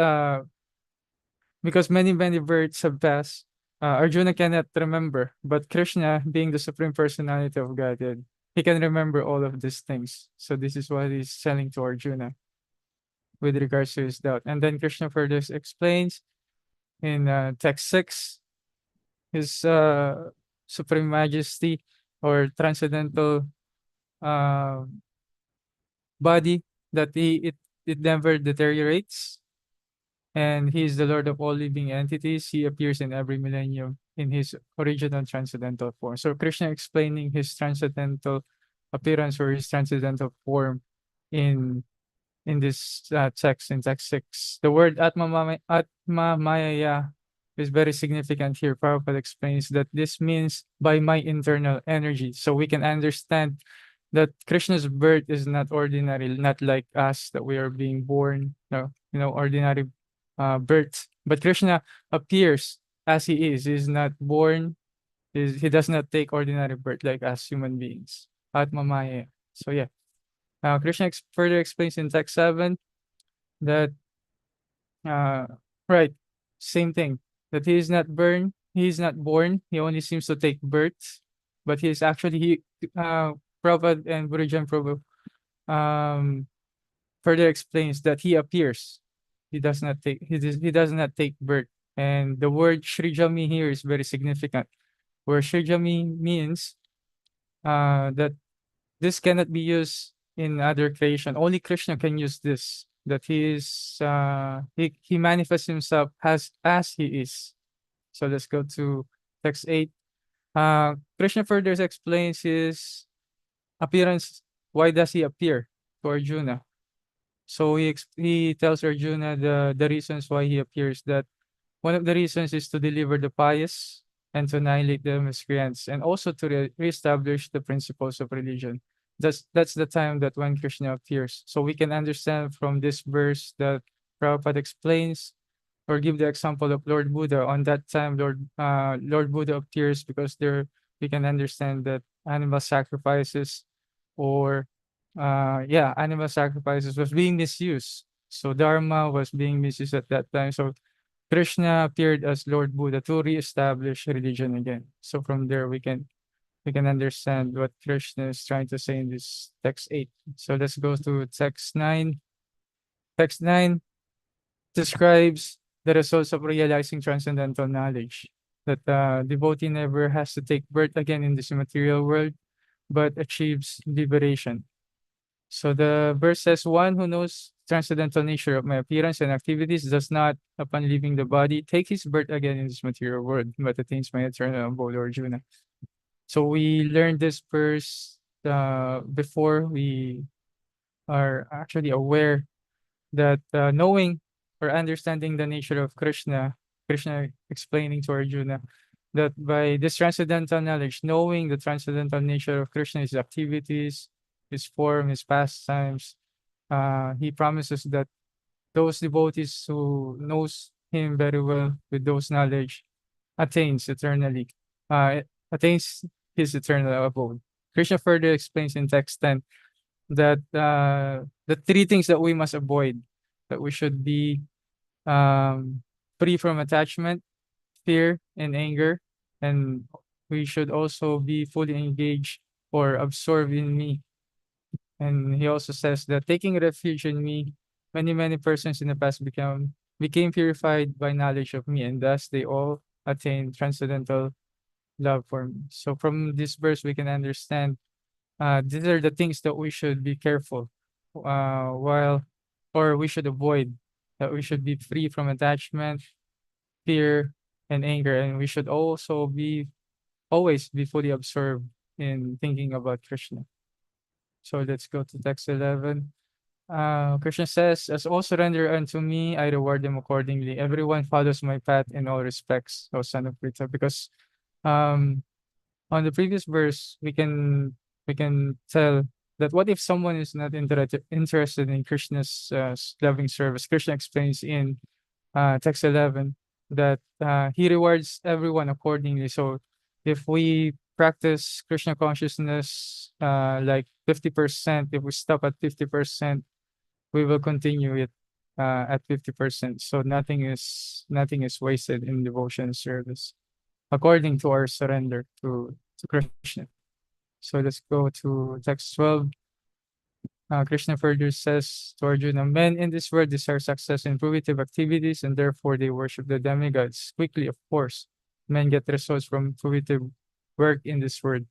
because many births have passed, Arjuna cannot remember, but Krishna, being the supreme personality of Godhead, he can remember all of these things. So this is what he's telling to Arjuna with regards to his doubt. And then Krishna further explains in text 6, his supreme majesty or transcendental body, that it never deteriorates, and he is the Lord of all living entities. He appears in every millennium in his original transcendental form. So Krishna explaining his transcendental appearance or his transcendental form in this text, in text 6. The word Atma Maya is very significant here. Prabhupada explains that this means by my internal energy. So we can understand that Krishna's birth is not ordinary, not like us, that we are being born, ordinary birth. But Krishna appears as he is. He is not born. He does not take ordinary birth like us human beings. Atma Maya. So yeah. Krishna further explains in text 7 that right, same thing, that he is not born, he only seems to take birth, but he is actually Prabhupada and Buddha Prabhu further explains that he appears. He does not take birth. And the word Srijami here is very significant, where Srijami means that this cannot be used in other creation. Only Krishna can use this. That he is he manifests himself as he is. So let's go to text 8. Krishna further explains his appearance. Why does he appear to Arjuna? So he tells Arjuna the reasons why he appears. That one of the reasons is to deliver the pious and to annihilate the miscreants, and also to reestablish the principles of religion. That's the time that when Krishna appears. So we can understand from this verse that Prabhupada explains or give the example of Lord Buddha. On that time, Lord Buddha appears because we can understand that animal sacrifices or animal sacrifices was being misused. So Dharma was being misused at that time. So Krishna appeared as Lord Buddha to reestablish religion again. So from there we can understand what Krishna is trying to say in this text 8. So let's go to text 9. Text 9 describes the results of realizing transcendental knowledge. That devotee never has to take birth again in this material world, but achieves liberation. So the verse says, one who knows transcendental nature of my appearance and activities does not, upon leaving the body, take his birth again in this material world, but attains my eternal abode, or Arjuna. So we learned this verse before we are actually aware that knowing or understanding the nature of Krishna, Krishna explaining to Arjuna that by this transcendental knowledge, knowing the transcendental nature of Krishna, his activities, his form, his pastimes, he promises that those devotees who knows him very well with those knowledge attains eternally, attains his eternal abode. Krishna further explains in text 10 that the three things that we must avoid, that we should be free from attachment, fear, and anger, and we should also be fully engaged or absorbed in me. And he also says that taking refuge in me, many persons in the past became purified by knowledge of me, and thus they all attain transcendental love for me. So from this verse, we can understand these are the things that we should be careful while, or we should avoid, that we should be free from attachment, fear, and anger, and we should also be always be fully absorbed in thinking about Krishna. So let's go to text 11. Krishna says, as all surrender unto me, I reward them accordingly. Everyone follows my path in all respects, O son of Pritha. Because um, on the previous verse, we can tell that what if someone is not interested in Krishna's loving service? Krishna explains in text 11 that he rewards everyone accordingly. So if we practice Krishna consciousness like 50%, if we stop at 50%, we will continue it at 50%. So nothing is wasted in devotion service according to our surrender to Krishna. So let's go to text 12. Krishna further says to Arjuna, men in this world desire success in fruitive activities and therefore they worship the demigods. Quickly, of course, men get results from fruitive work in this world.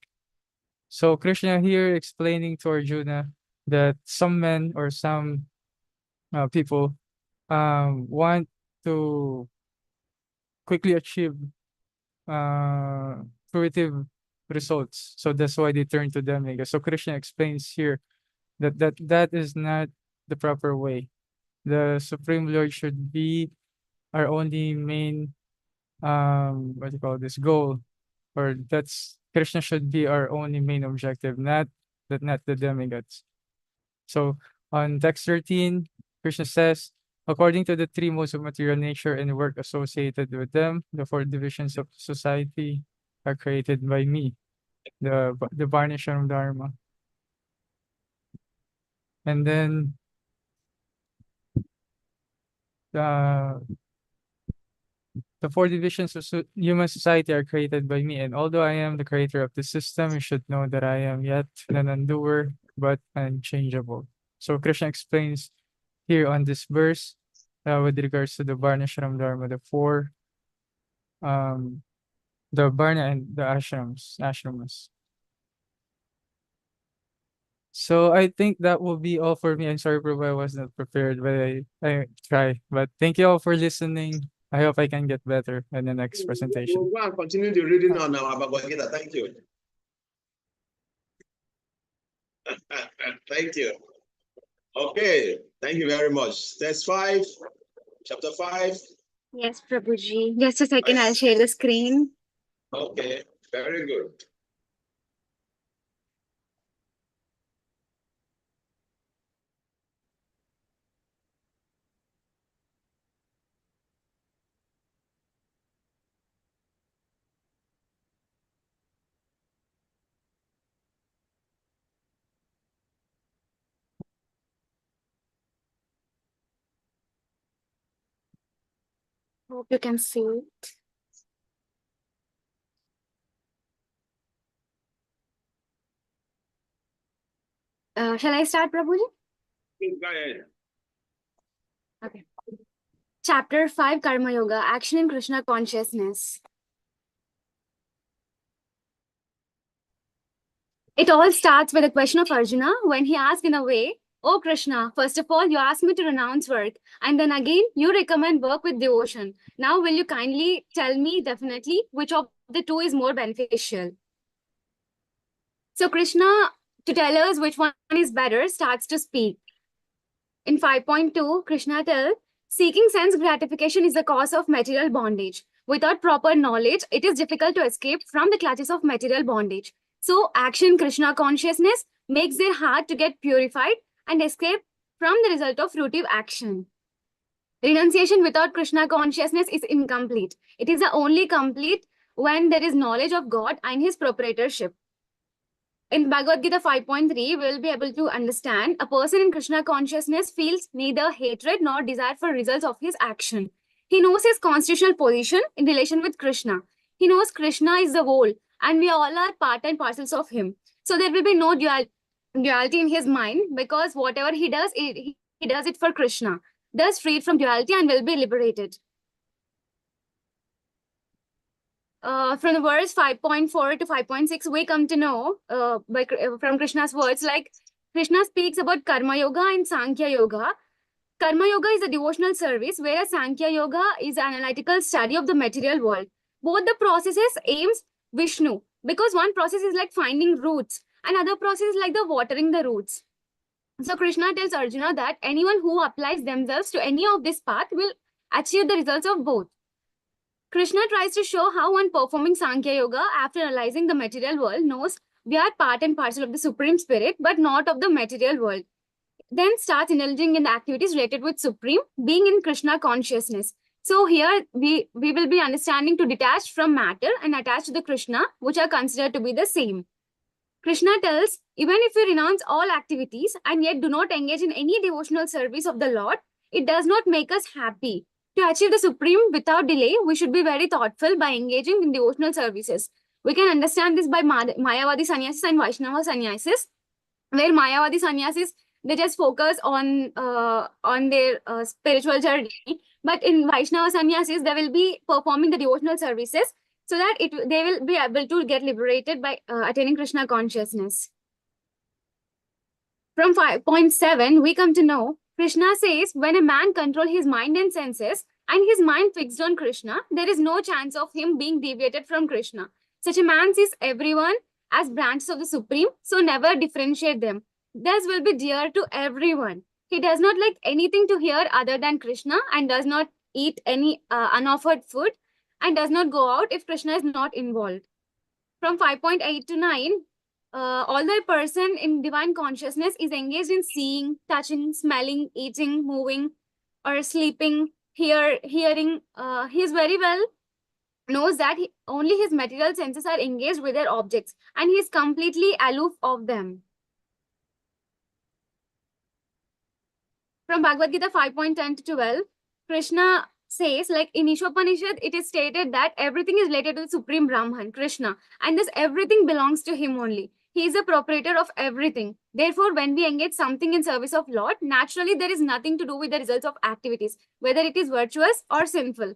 So Krishna here explaining to Arjuna that some men or some people want to quickly achieve fruitive results. So that's why they turn to demigods. So Krishna explains here that is not the proper way. The Supreme Lord should be our only main what do you call this, goal, or that's Krishna should be our only main objective, not the demigods. So on text 13, Krishna says, according to the three modes of material nature and work associated with them, the four divisions of society are created by me, the Varnashram Dharma. And then uh, the four divisions of human society are created by me, and although I am the creator of the system, you should know that I am yet an undoer, but unchangeable. So Krishna explains here on this verse with regards to the Varnashram Dharma, um, the Varna and the ashramas. So I think that will be all for me. I'm sorry, Prabhu, I was not prepared, but I try. But thank you all for listening. I hope I can get better in the next presentation. We'll go and continue the reading on our Bhagavad Gita. Thank you. Thank you. Okay, thank you very much. Text 5, chapter 5. Yes, Prabhuji. Just a second, I'll share the screen. Okay, very good. Hope you can see it. Shall I start, Prabhuji? Please go ahead. Okay. Chapter 5, Karma Yoga, Action in Krishna Consciousness. It all starts with a question of Arjuna when he asked in a way, "Oh Krishna, first of all, you asked me to renounce work, and then again, you recommend work with devotion. Now, will you kindly tell me definitely which of the two is more beneficial?" So, Krishna, to tell us which one is better, starts to speak. In 5.2, Krishna tells, seeking sense gratification is the cause of material bondage. Without proper knowledge, it is difficult to escape from the clutches of material bondage. So, action Krishna consciousness makes their heart to get purified and escape from the result of fruitive action. Renunciation without Krishna consciousness is incomplete. It is the only complete when there is knowledge of God and his proprietorship. In Bhagavad Gita 5.3, we will be able to understand a person in Krishna consciousness feels neither hatred nor desire for results of his action. He knows his constitutional position in relation with Krishna. He knows Krishna is the whole and we all are part and parcels of him. So there will be no duality in his mind because whatever he does, he does it for Krishna. Thus freed from duality and will be liberated. From the verse 5.4 to 5.6, we come to know from Krishna's words, like Krishna speaks about Karma Yoga and Sankhya Yoga. Karma Yoga is a devotional service, whereas Sankhya Yoga is an analytical study of the material world. Both the processes aims Vishnu, because one process is like finding roots, and other process is like the watering the roots. So Krishna tells Arjuna that anyone who applies themselves to any of this path will achieve the results of both. Krishna tries to show how one performing Sankhya Yoga, after analyzing the material world, knows we are part and parcel of the Supreme Spirit, but not of the material world. Then starts indulging in the activities related with Supreme, being in Krishna consciousness. So here we will be understanding to detach from matter and attach to the Krishna, which are considered to be the same. Krishna tells, even if you renounce all activities and yet do not engage in any devotional service of the Lord, it does not make us happy. To achieve the Supreme without delay, we should be very thoughtful by engaging in devotional services. We can understand this by Mayavadi sannyasis and Vaishnava sannyasis, where Mayavadi sannyasis, they just focus on their spiritual journey. But in Vaishnava sannyasis, they will be performing the devotional services so that they will be able to get liberated by attaining Krishna consciousness. From 5.7, we come to know Krishna says when a man controls his mind and senses and his mind fixed on Krishna, there is no chance of him being deviated from Krishna. Such a man sees everyone as branches of the Supreme, so never differentiate them. Thus will be dear to everyone. He does not like anything to hear other than Krishna and does not eat any unoffered food and does not go out if Krishna is not involved. From 5.8 to 9, although a person in divine consciousness is engaged in seeing, touching, smelling, eating, moving, or sleeping, hearing, he is very well knows that only his material senses are engaged with their objects and he is completely aloof of them. From Bhagavad Gita 5.10 to 12, Krishna says, like in Ishopanishad, it is stated that everything is related to the Supreme Brahman, Krishna, and this everything belongs to him only. He is the proprietor of everything. Therefore, when we engage something in service of Lord, naturally there is nothing to do with the results of activities, whether it is virtuous or sinful.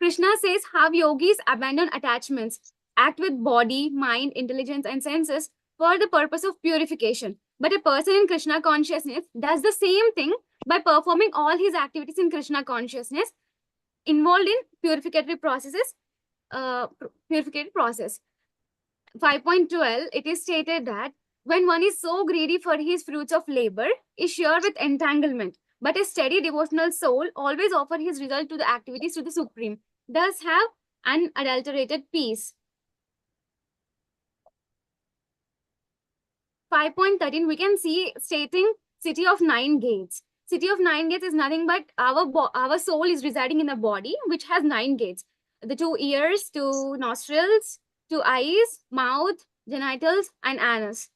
Krishna says, have yogis abandon attachments, act with body, mind, intelligence, and senses for the purpose of purification. But a person in Krishna consciousness does the same thing by performing all his activities in Krishna consciousness involved in purificatory processes. 5.12, it is stated that when one is so greedy for his fruits of labor, is sure with entanglement, but a steady devotional soul always offers his result to the activities to the Supreme, thus have unadulterated peace. 5.13, we can see stating city of 9 gates. City of 9 gates is nothing but our soul is residing in a body which has 9 gates. The 2 ears, 2 nostrils, 2 eyes, mouth, genitals, and anus.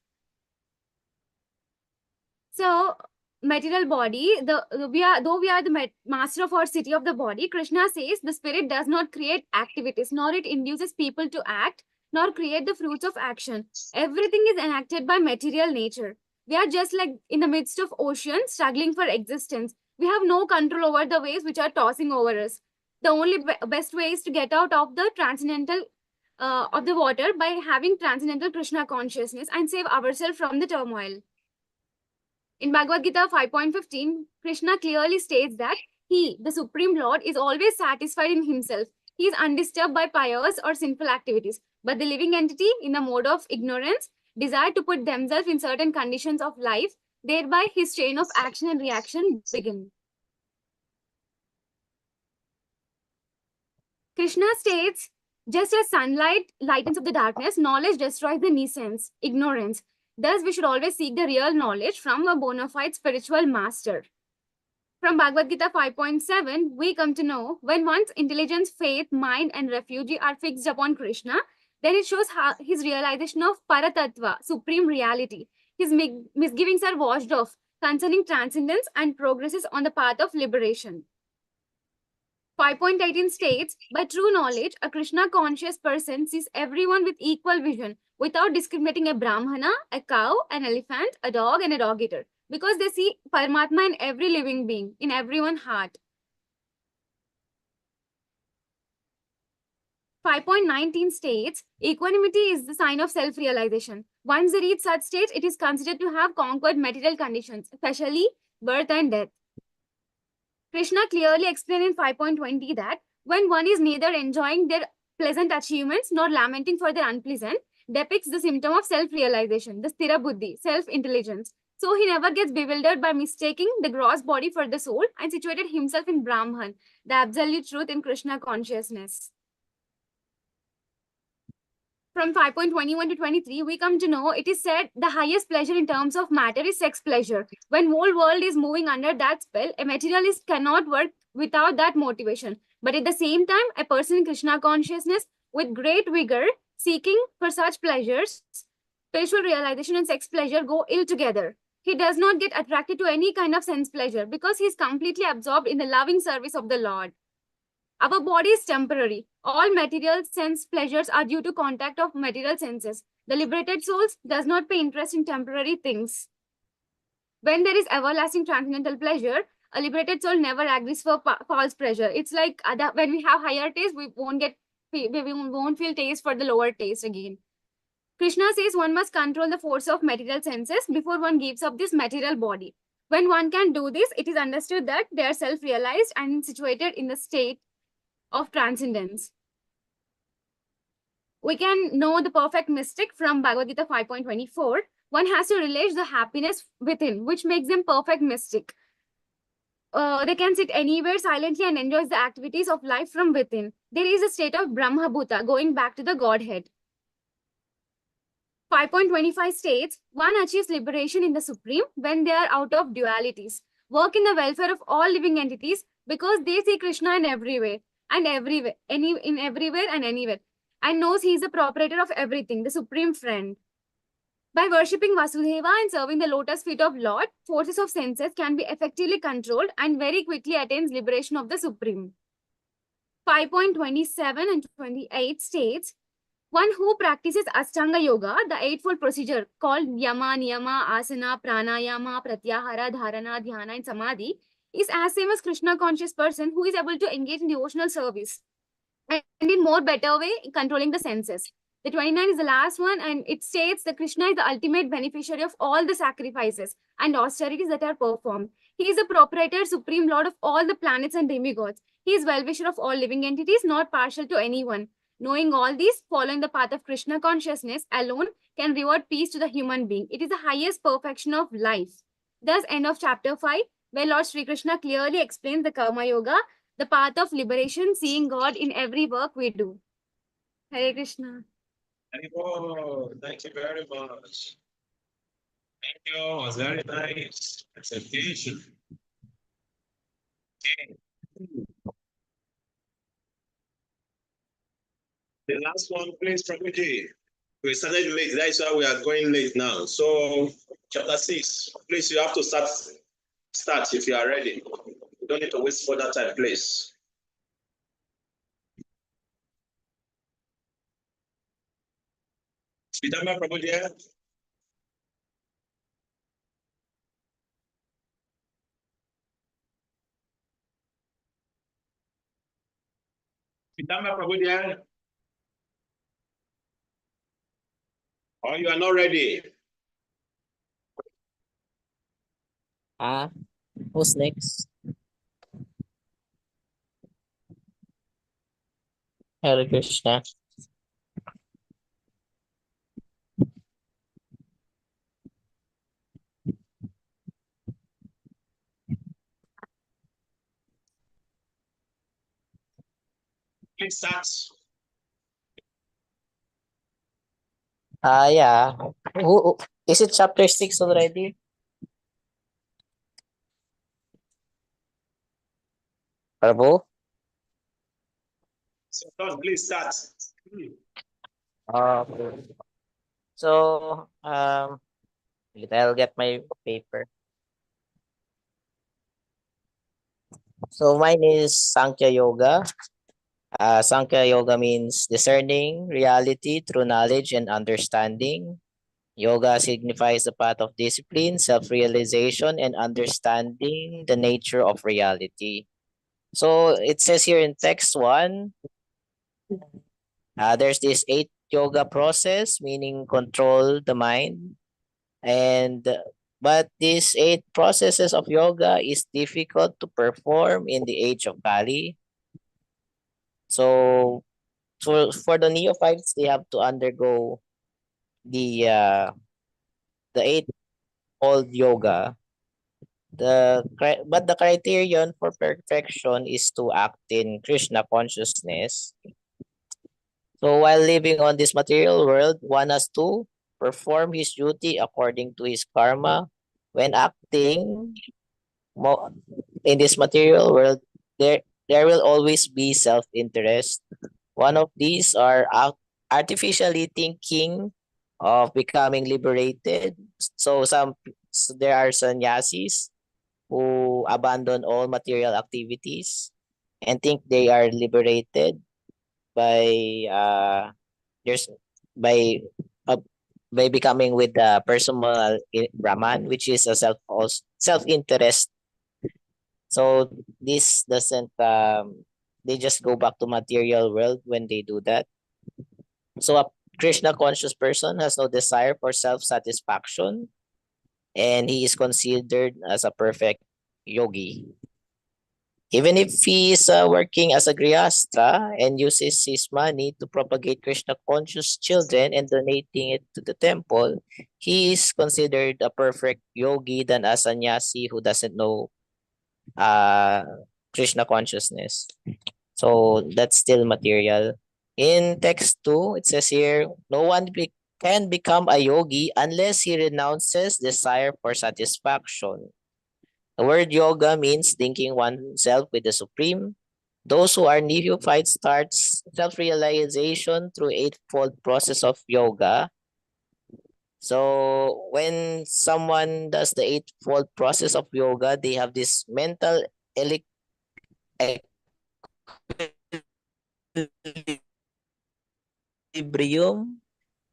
So material body, though we are the master of our city of the body, Krishna says the spirit does not create activities, nor it induces people to act, nor create the fruits of action. Everything is enacted by material nature. We are just like in the midst of ocean, struggling for existence. We have no control over the waves which are tossing over us. The only best way is to get out of the transcendental of the water by having transcendental Krishna consciousness and save ourselves from the turmoil. In Bhagavad Gita 5.15, Krishna clearly states that he, the Supreme Lord, is always satisfied in himself. He is undisturbed by pious or sinful activities. But the living entity, in the mode of ignorance, desire to put themselves in certain conditions of life, thereby his chain of action and reaction begin. Krishna states, just as sunlight lightens up the darkness, knowledge destroys the nescience, ignorance. Thus, we should always seek the real knowledge from a bona fide spiritual master. From Bhagavad Gita 5.7, we come to know when one's intelligence, faith, mind, and refuge are fixed upon Krishna, then it shows how his realization of Paratattva, supreme reality. His misgivings are washed off concerning transcendence and progresses on the path of liberation. 5.18 states, by true knowledge, a Krishna conscious person sees everyone with equal vision without discriminating a Brahmana, a cow, an elephant, a dog, and a dog eater, because they see Paramatma in every living being, in everyone's heart. 5.19 states, equanimity is the sign of self-realization. Once they reach such states, it is considered to have conquered material conditions, especially birth and death. Krishna clearly explained in 5.20 that when one is neither enjoying their pleasant achievements nor lamenting for their unpleasant, depicts the symptom of self-realization, the sthira buddhi, self-intelligence. So he never gets bewildered by mistaking the gross body for the soul and situated himself in Brahman, the absolute truth in Krishna consciousness. From 5.21 to 23, we come to know it is said the highest pleasure in terms of matter is sex pleasure. When whole world is moving under that spell, a materialist cannot work without that motivation. But at the same time, a person in Krishna consciousness with great vigor, seeking for such pleasures, spiritual realization and sex pleasure go ill together. He does not get attracted to any kind of sense pleasure because he is completely absorbed in the loving service of the Lord. Our body is temporary. All material sense pleasures are due to contact of material senses. The liberated souls does not pay interest in temporary things. When there is everlasting transcendental pleasure, a liberated soul never agrees for false pleasure. It's like when we have higher taste, we won't feel taste for the lower taste again. Krishna says one must control the force of material senses before one gives up this material body. When one can do this, it is understood that they are self-realized and situated in the state of transcendence. We can know the perfect mystic from Bhagavad Gita 5.24. One has to relish the happiness within, which makes them perfect mystic. They can sit anywhere silently and enjoy the activities of life from within. There is a state of Brahma Bhuta, going back to the Godhead. 5.25 states, one achieves liberation in the Supreme when they are out of dualities. Work in the welfare of all living entities because they see Krishna in everywhere and everywhere, everywhere and anywhere, and knows he is the proprietor of everything, the supreme friend. By worshipping Vasudeva and serving the lotus feet of Lord, forces of senses can be effectively controlled and very quickly attains liberation of the Supreme. 5.27 and 28 states, one who practices Ashtanga Yoga, the eightfold procedure called Yama, Niyama, Asana, Pranayama, Pratyahara, Dharana, Dhyana, and Samadhi, is as same as Krishna conscious person who is able to engage in devotional service and in more better way controlling the senses. The 29 is the last one, and it states that Krishna is the ultimate beneficiary of all the sacrifices and austerities that are performed. He is the proprietor, supreme lord of all the planets and demigods. He is well-wisher of all living entities, not partial to anyone. Knowing all these, following the path of Krishna consciousness alone can reward peace to the human being. It is the highest perfection of life. Thus, end of chapter 5, where Lord Sri Krishna clearly explains the Karma Yoga, the path of liberation, seeing God in every work we do. Hare Krishna. Thank you very much. Thank you. It was very nice presentation. Okay. The last one, please, Prabhuji. We started late. That's why we are going late now. So, chapter 6. Please, you have to start Start if you are ready. You don't need to waste further time, please. Pidama Prabhu there? Pidama Prabhu there? Or you are not ready? Who's next? Hare Krishna. Please start. Yeah. Is it chapter 6 already? Prabhu? So, please start. Okay. So, wait, I'll get my paper. So mine is Sankhya Yoga. Sankhya Yoga means discerning reality through knowledge and understanding. Yoga signifies the path of discipline, self-realization, and understanding the nature of reality. So it says here in text 1, there's this 8 yoga process, meaning control the mind. And but these 8 processes of yoga is difficult to perform in the age of Kali. So for the neophytes, they have to undergo the 8-fold yoga. But the criterion for perfection is to act in Krishna consciousness. So while living on this material world, one has to perform his duty according to his karma. When acting in this material world, there will always be self-interest. One of these are artificially thinking of becoming liberated. So there are sannyasis who abandon all material activities and think they are liberated by there's by uh, by becoming with the personal Brahman, which is a self interest. So this doesn't they just go back to material world when they do that. So a Krishna conscious person has no desire for self satisfaction, and he is considered as a perfect yogi. Even if he is working as a grihastha and uses his money to propagate Krishna conscious children and donating it to the temple, he is considered a perfect yogi than a sannyasi who doesn't know uh, Krishna consciousness. So that's still material. In text 2, it says here, no one can become a yogi unless he renounces desire for satisfaction. The word yoga means linking oneself with the Supreme. Those who are neophytes starts self-realization through 8-fold process of yoga. So when someone does the 8-fold process of yoga, they have this mental equilibrium.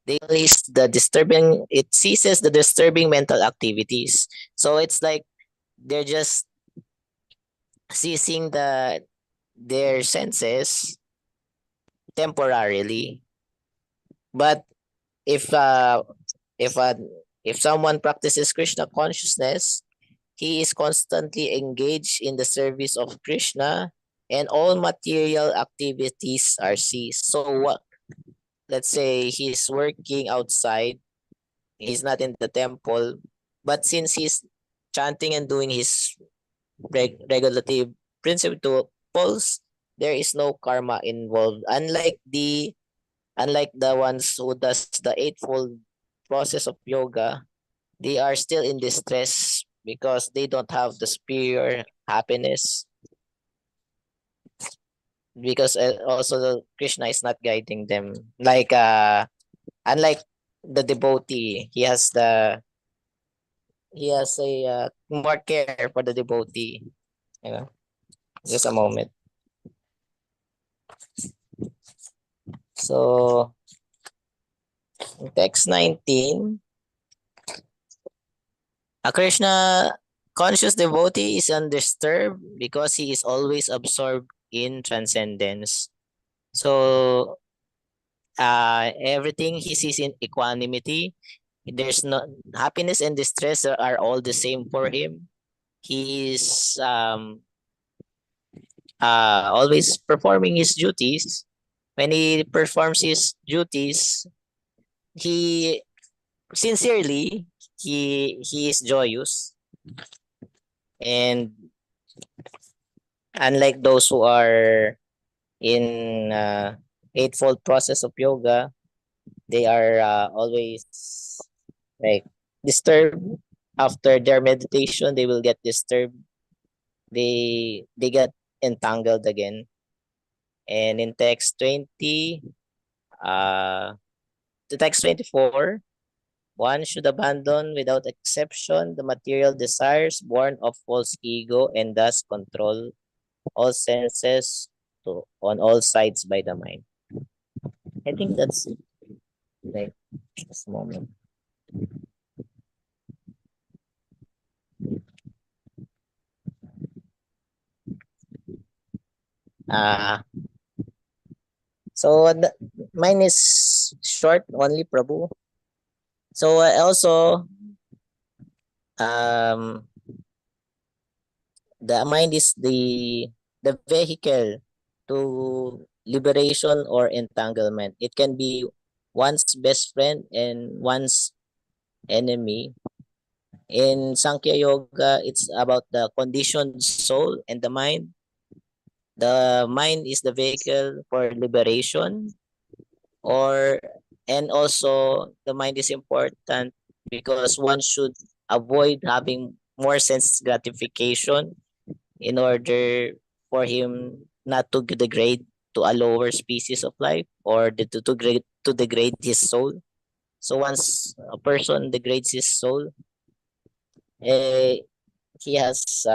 They release it ceases the disturbing mental activities. So it's like they're just ceasing their senses temporarily. But if uh if uh if someone practices Krishna consciousness, he is constantly engaged in the service of Krishna and all material activities are ceased. So what, let's say he's working outside, he's not in the temple, but since he's chanting and doing his regulative principles, there is no karma involved. Unlike the ones who does the 8-fold process of yoga, they are still in distress because they don't have the superior happiness. Because also Krishna is not guiding them. Unlike the devotee, he has the he has a more care for the devotee. You know, just a moment. So, in text 19, a Krishna conscious devotee is undisturbed because he is always absorbed in transcendence. So, everything he sees in equanimity. There's no happiness and distress are all the same for him. He is always performing his duties. When he performs his duties, he sincerely he is joyous, and unlike those who are in eightfold process of yoga, they are always like disturbed after their meditation. They will get disturbed. They get entangled again. And in text 20, to text 24, one should abandon without exception the material desires born of false ego and thus control all senses on all sides by the mind. I think that's like this moment. Uh, so mine is short only, Prabhu. So also, the mind is the vehicle to liberation or entanglement. It can be one's best friend and one's enemy. In Sankhya Yoga, it's about the conditioned soul and the mind. The mind is the vehicle for liberation, or and also the mind is important because one should avoid having more sense gratification in order for him not to degrade to a lower species of life, or to degrade his soul. So once a person degrades his soul, eh, he has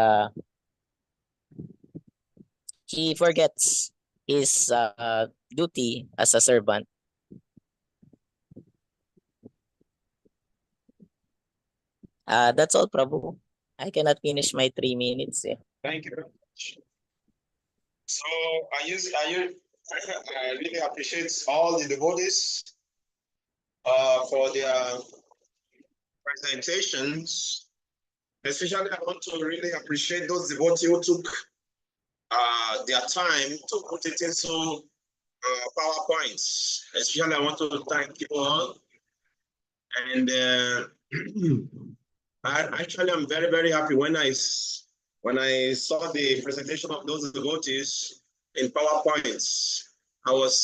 he forgets his duty as a servant. That's all, Prabhu. I cannot finish my 3 minutes. Thank you very much. So I really appreciate all the devotees for their presentations. Especially, I want to really appreciate those devotees who took their time to put it into PowerPoints. Especially, I want to thank you all. And I'm very, very happy when I saw the presentation of those devotees in PowerPoints. I was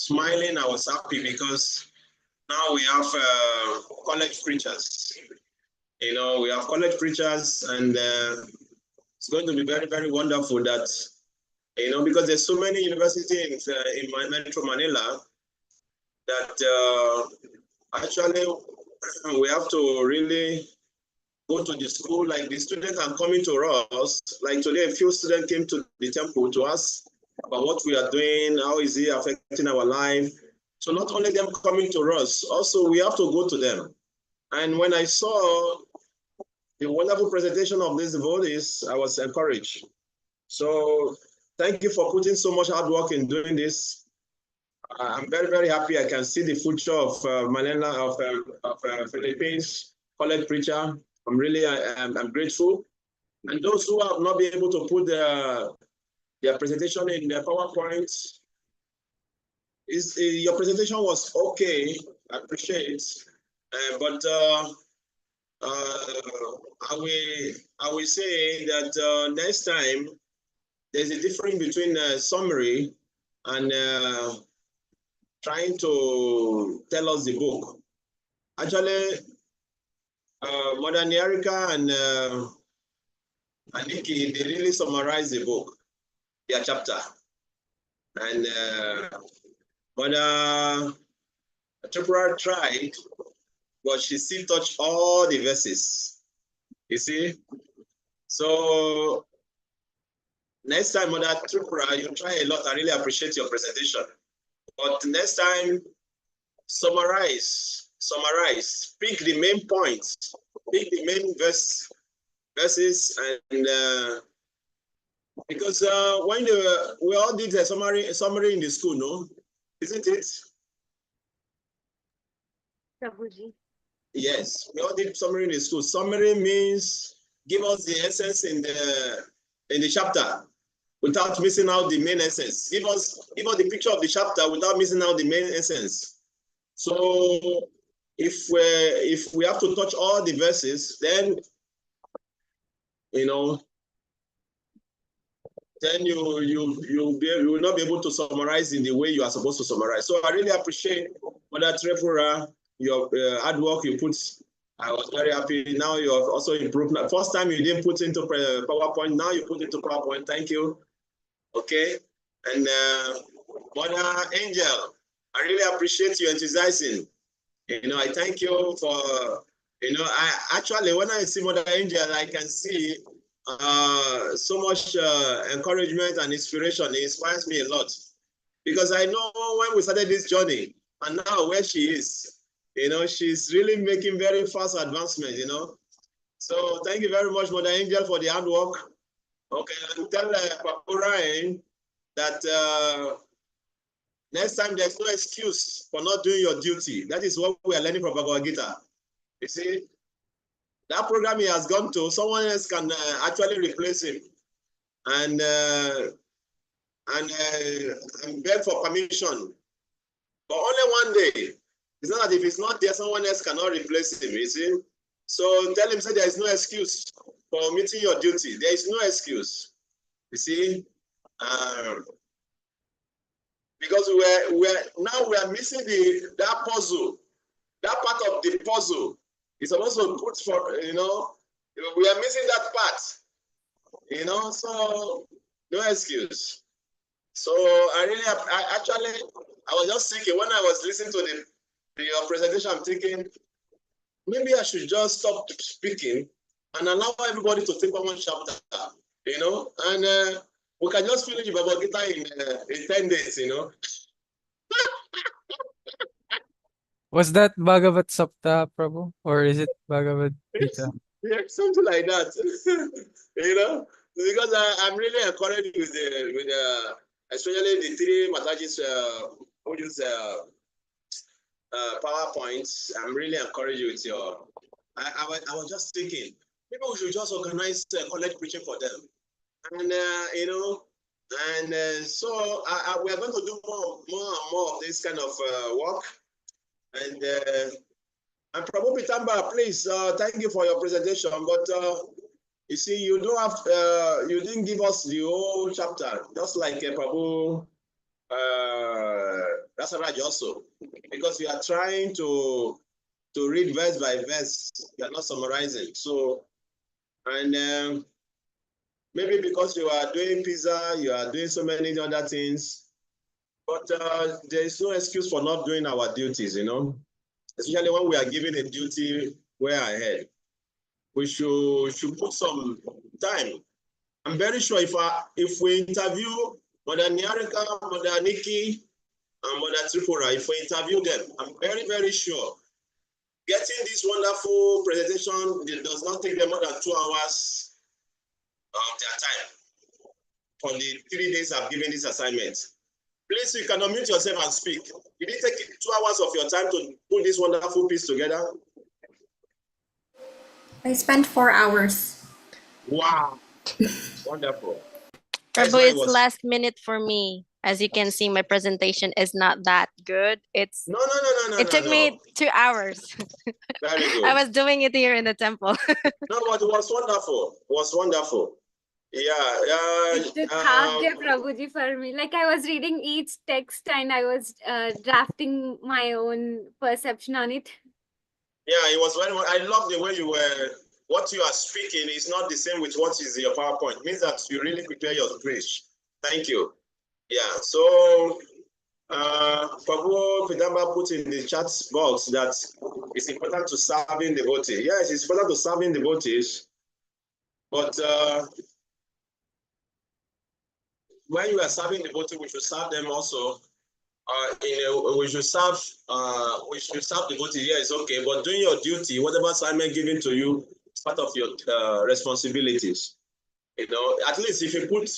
smiling, I was happy because now we have college preachers. You know, we have college preachers, and it's going to be very, very wonderful that, you know, because there's so many universities in Metro Manila that actually we have to really go to the school. Like the students are coming to us. Like today, a few students came to the temple to ask about what we are doing, how is it affecting our life. So not only them coming to us, also we have to go to them. And when I saw the wonderful presentation of these devotees, I was encouraged. So thank you for putting so much hard work in doing this. I'm very, very happy I can see the future of Manila, of Philippines college preacher. I'm grateful. And those who have not been able to put their presentation in their PowerPoint, your presentation was okay. I appreciate, but I will say that next time there's a difference between summary and trying to tell us the book. Actually, Mother Nyarika and Nikki, they really summarize the book, their chapter. And Mother Tripura tried, but she still touched all the verses. You see? So next time, Mother Tripura, you try a lot. I really appreciate your presentation. But next time, summarize, pick the main points, pick the main verses, and because when we all did a summary in the school, no, isn't it? Prabhuji. Yes, we all did summary in the school. Summary means give us the essence in the chapter without missing out the main essence. Give us the picture of the chapter without missing out the main essence. So if we have to touch all the verses, then then you will not be able to summarize in the way you are supposed to summarize. So I really appreciate Mother Tripura, your hard work you put. I was very happy. Now you have also improved. First time you didn't put into PowerPoint, now you put into PowerPoint. Thank you. Okay. And Mother Angel, I really appreciate your enthusiasm. I thank you for, I actually, when I see Mother Angel, I can see so much encouragement and inspiration. It inspires me a lot because I know when we started this journey and now where she is, she's really making very fast advancement, So thank you very much, Mother Angel, for the hard work. Okay, and tell Papa Ryan that next time there's no excuse for not doing your duty. That is what we are learning from Bhagavad Gita. You see, that program he has gone to, someone else can actually replace him and beg for permission. But only one day. It's not that if it's not there, someone else cannot replace him, you see. So tell him, say there is no excuse for meeting your duty. There is no excuse, you see. Because we are missing that puzzle, that part of the puzzle. It's supposed to put for, we are missing that part, so no excuse. So I was just thinking when I was listening to your presentation, I'm thinking maybe I should just stop speaking and allow everybody to take one chapter, and we can just finish Bhagavad Gita in 10 days, Was that Bhagavad Sapta, Prabhu? Or is it Bhagavad Gita? Yeah, something like that. Because I'm really encouraged with especially the three Matajis who use PowerPoints. I'm really encouraged with your. I was just thinking maybe we should just organize college preaching for them, and so we are going to do more and more of this kind of work, and Prabhu Pitamba, please, thank you for your presentation. But you see, you don't have, you didn't give us the whole chapter, just like Prabhu Rasaraj also, because you are trying to read verse by verse. You are not summarizing. So, and maybe because you are doing pizza, you are doing so many other things, but there is no excuse for not doing our duties, especially when we are given a duty way ahead. We should put some time. I'm very sure if we interview Mother Nyarika, Mother Nikki, and Mother Tripura, if we interview them, I'm very, very sure getting this wonderful presentation does not take them more than 2 hours of their time for the 3 days I've given this assignment. Please, you can unmute yourself and speak. Did it take 2 hours of your time to put this wonderful piece together? I spent 4 hours. Wow. Wonderful. Prabhu, it's last minute for me. As you can see, my presentation is not that good. It took me 2 hours. Very good. I was doing it here in the temple. No, but it was wonderful. It was wonderful. Yeah. It took half day, Prabhuji, for me. Like I was reading each text and I was drafting my own perception on it. Yeah, it was very. I love the way you were. What you are speaking is not the same with what is in your PowerPoint. It means that you really prepare your speech. Thank you. Yeah. So, Prabhu Pidamba put in the chat box that it's important to serving devotees. Yes, it's important to serving devotees, But when you are serving devotee, we should serve them also. We should serve devotee. Yeah, it's okay. But doing your duty, whatever assignment given to you, it's part of your responsibilities. You know, at least if you put,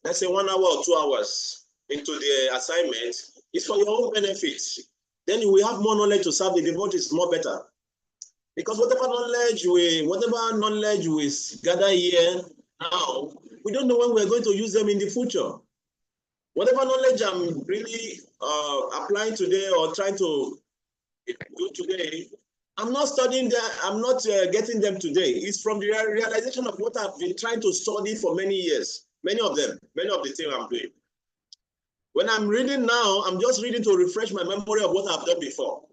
let's say, 1 hour or 2 hours into the assignment, it's for your own benefit. Then you will have more knowledge to serve the devotees more better. Because whatever knowledge we gather here now, we don't know when we're going to use them in the future. Whatever knowledge I'm really applying today or trying to do today, I'm not studying them, I'm not getting them today. It's from the realization of what I've been trying to study for many years. Many of the things I'm doing. When I'm reading now, I'm just reading to refresh my memory of what I've done before.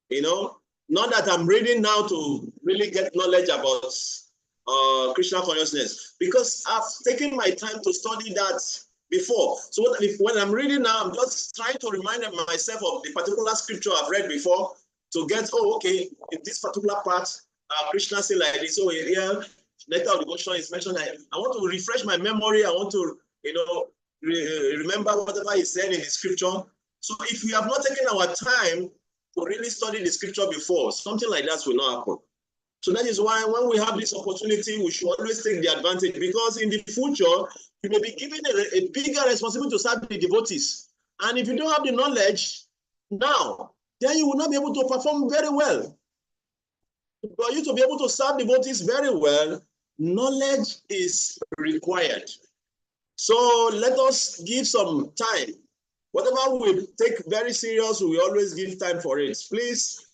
You know, not that I'm reading now to really get knowledge about Krishna consciousness, because I've taken my time to study that before. So when I'm reading now, I'm just trying to remind myself of the particular scripture I've read before to get, oh, okay, in this particular part, Krishna said like this. Oh, yeah, letter of devotion is mentioned. I want to refresh my memory. I want to, you know, remember whatever he said in the scripture. So if we have not taken our time to really study the scripture before, something like that will not happen. So that is why when we have this opportunity, we should always take the advantage, because in the future, you may be given a bigger responsibility to serve the devotees. And if you don't have the knowledge now, then you will not be able to perform very well. For you to be able to serve devotees very well, knowledge is required. So let us give some time. Whatever we take very serious, we always give time for it. Please,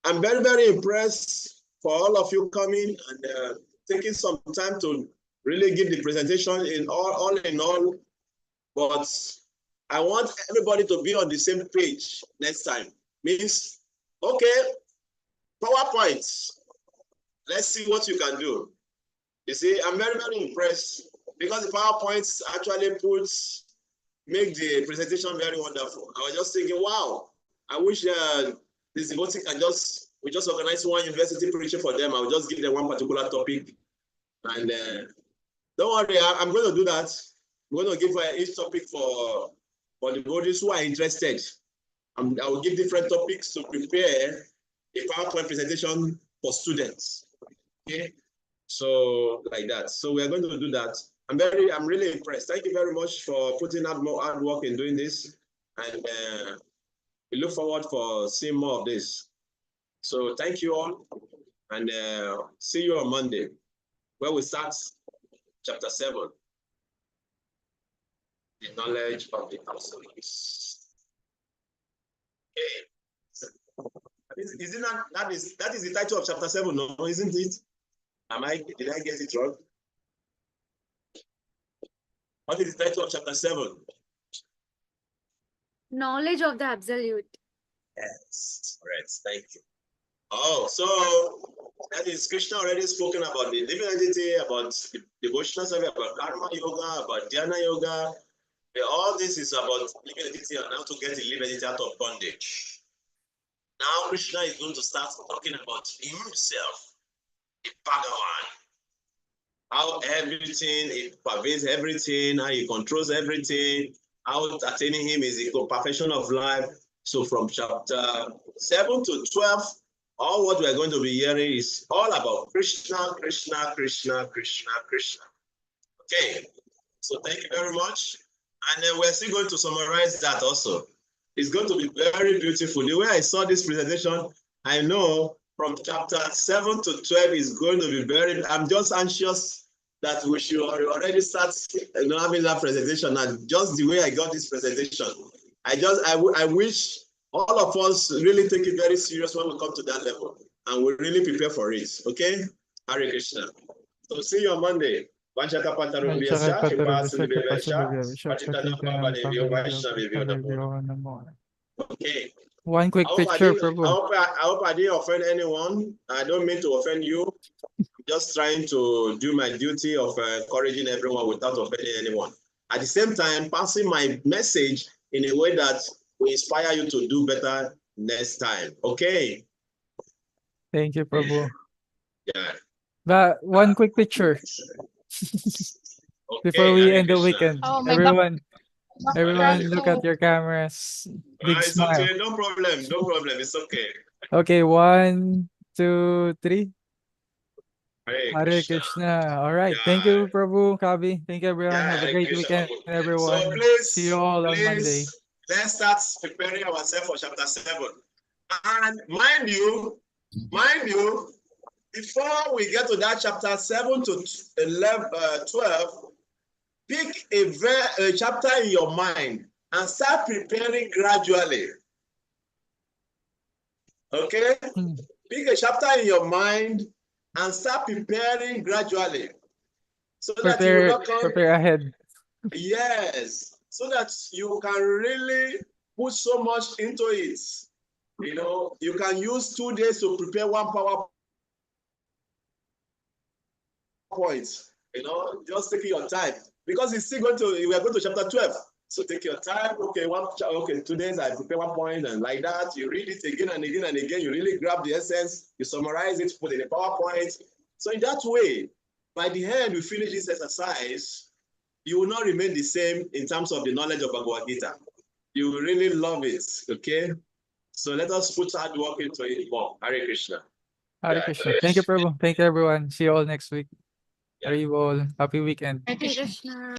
I'm very, very impressed for all of you coming and taking some time to really give the presentation in all in all. But I want everybody to be on the same page next time. Means, okay, PowerPoint. Let's see what you can do. You see, I'm very, very impressed because the PowerPoints actually make the presentation very wonderful. I was just thinking, wow, I wish this devotee can we just organize one university preaching for them. I'll just give them one particular topic. And don't worry, I'm going to do that. I'm going to give each topic for the devotees who are interested. I will give different topics to prepare a PowerPoint presentation for students. Okay, so like that. So we are going to do that. I'm really impressed. Thank you very much for putting out more hard work in doing this, and we look forward for seeing more of this. So thank you all, and see you on Monday, where we start chapter 7, the knowledge of the absolutes. Okay. Is it not, that is the title of chapter 7, no, isn't it? Did I get it wrong? What is the title of chapter 7? Knowledge of the absolute. Yes, correct. Thank you. Oh, so that is Krishna already spoken about the living entity, about the devotional service, about karma yoga, about dhyana yoga. All this is about living entity and how to get the living entity out of bondage. Now Krishna is going to start talking about himself, the Bhagavan. How everything, it pervades everything, how he controls everything, how attaining him is the perfection of life. So from chapter 7 to 12, all what we're going to be hearing is all about Krishna, Krishna, Krishna, Krishna, Krishna. Okay, so thank you very much. And then we're still going to summarize that also. It's going to be very beautiful. The way I saw this presentation, I know from chapter 7 to 12 is going to be very, I'm just anxious that we should already start having that presentation. And just the way I got this presentation, I wish all of us really take it very serious when we come to that level and we really prepare for it. Okay? Hare Krishna. So see you on Monday. One Okay. One quick picture, Prabhu. I hope I didn't offend anyone. I don't mean to offend you. I'm just trying to do my duty of encouraging everyone without offending anyone. At the same time, passing my message in a way that will inspire you to do better next time. Okay? Thank you, Prabhu. Yeah. But one quick picture before Okay, we Hare end the Krishna. weekend. Oh, may Everyone, look at to your cameras. Big It's smile. okay, no problem, no problem. It's okay. Okay, 1, 2, 3. Hare Hare Krishna. Krishna. All right. Thank Yeah, you, Prabhu, Kabi. Thank you, everyone. yeah, Have a Hare great Krishna. weekend, So everyone. See you all on Monday. let's start preparing ourselves for chapter 7. And mind you, before we get to that chapter 7 to 11, 12, pick a chapter in your mind and start preparing gradually. Okay? Hmm. Pick a chapter in your mind and start preparing gradually. So that you will not come. Prepare ahead. Yes. So that you can really put so much into it. You know, you can use 2 days to prepare one PowerPoint. You know, just take your time. Because it's still going to, we are going to chapter 12. So take your time. Okay, 2 days I prepare one point, and like that, you read it again and again and again. You really grab the essence, you summarize it, put it in a PowerPoint. So in that way, by the end we finish this exercise, you will not remain the same in terms of the knowledge of Bhagavad Gita. You will really love it. Okay. So let us put hard work into it more. Hare Krishna. Hare Krishna. Thank you, Prabhu. Thank you, everyone. See you all next week. Hare Bol. Happy weekend. Hare Krishna.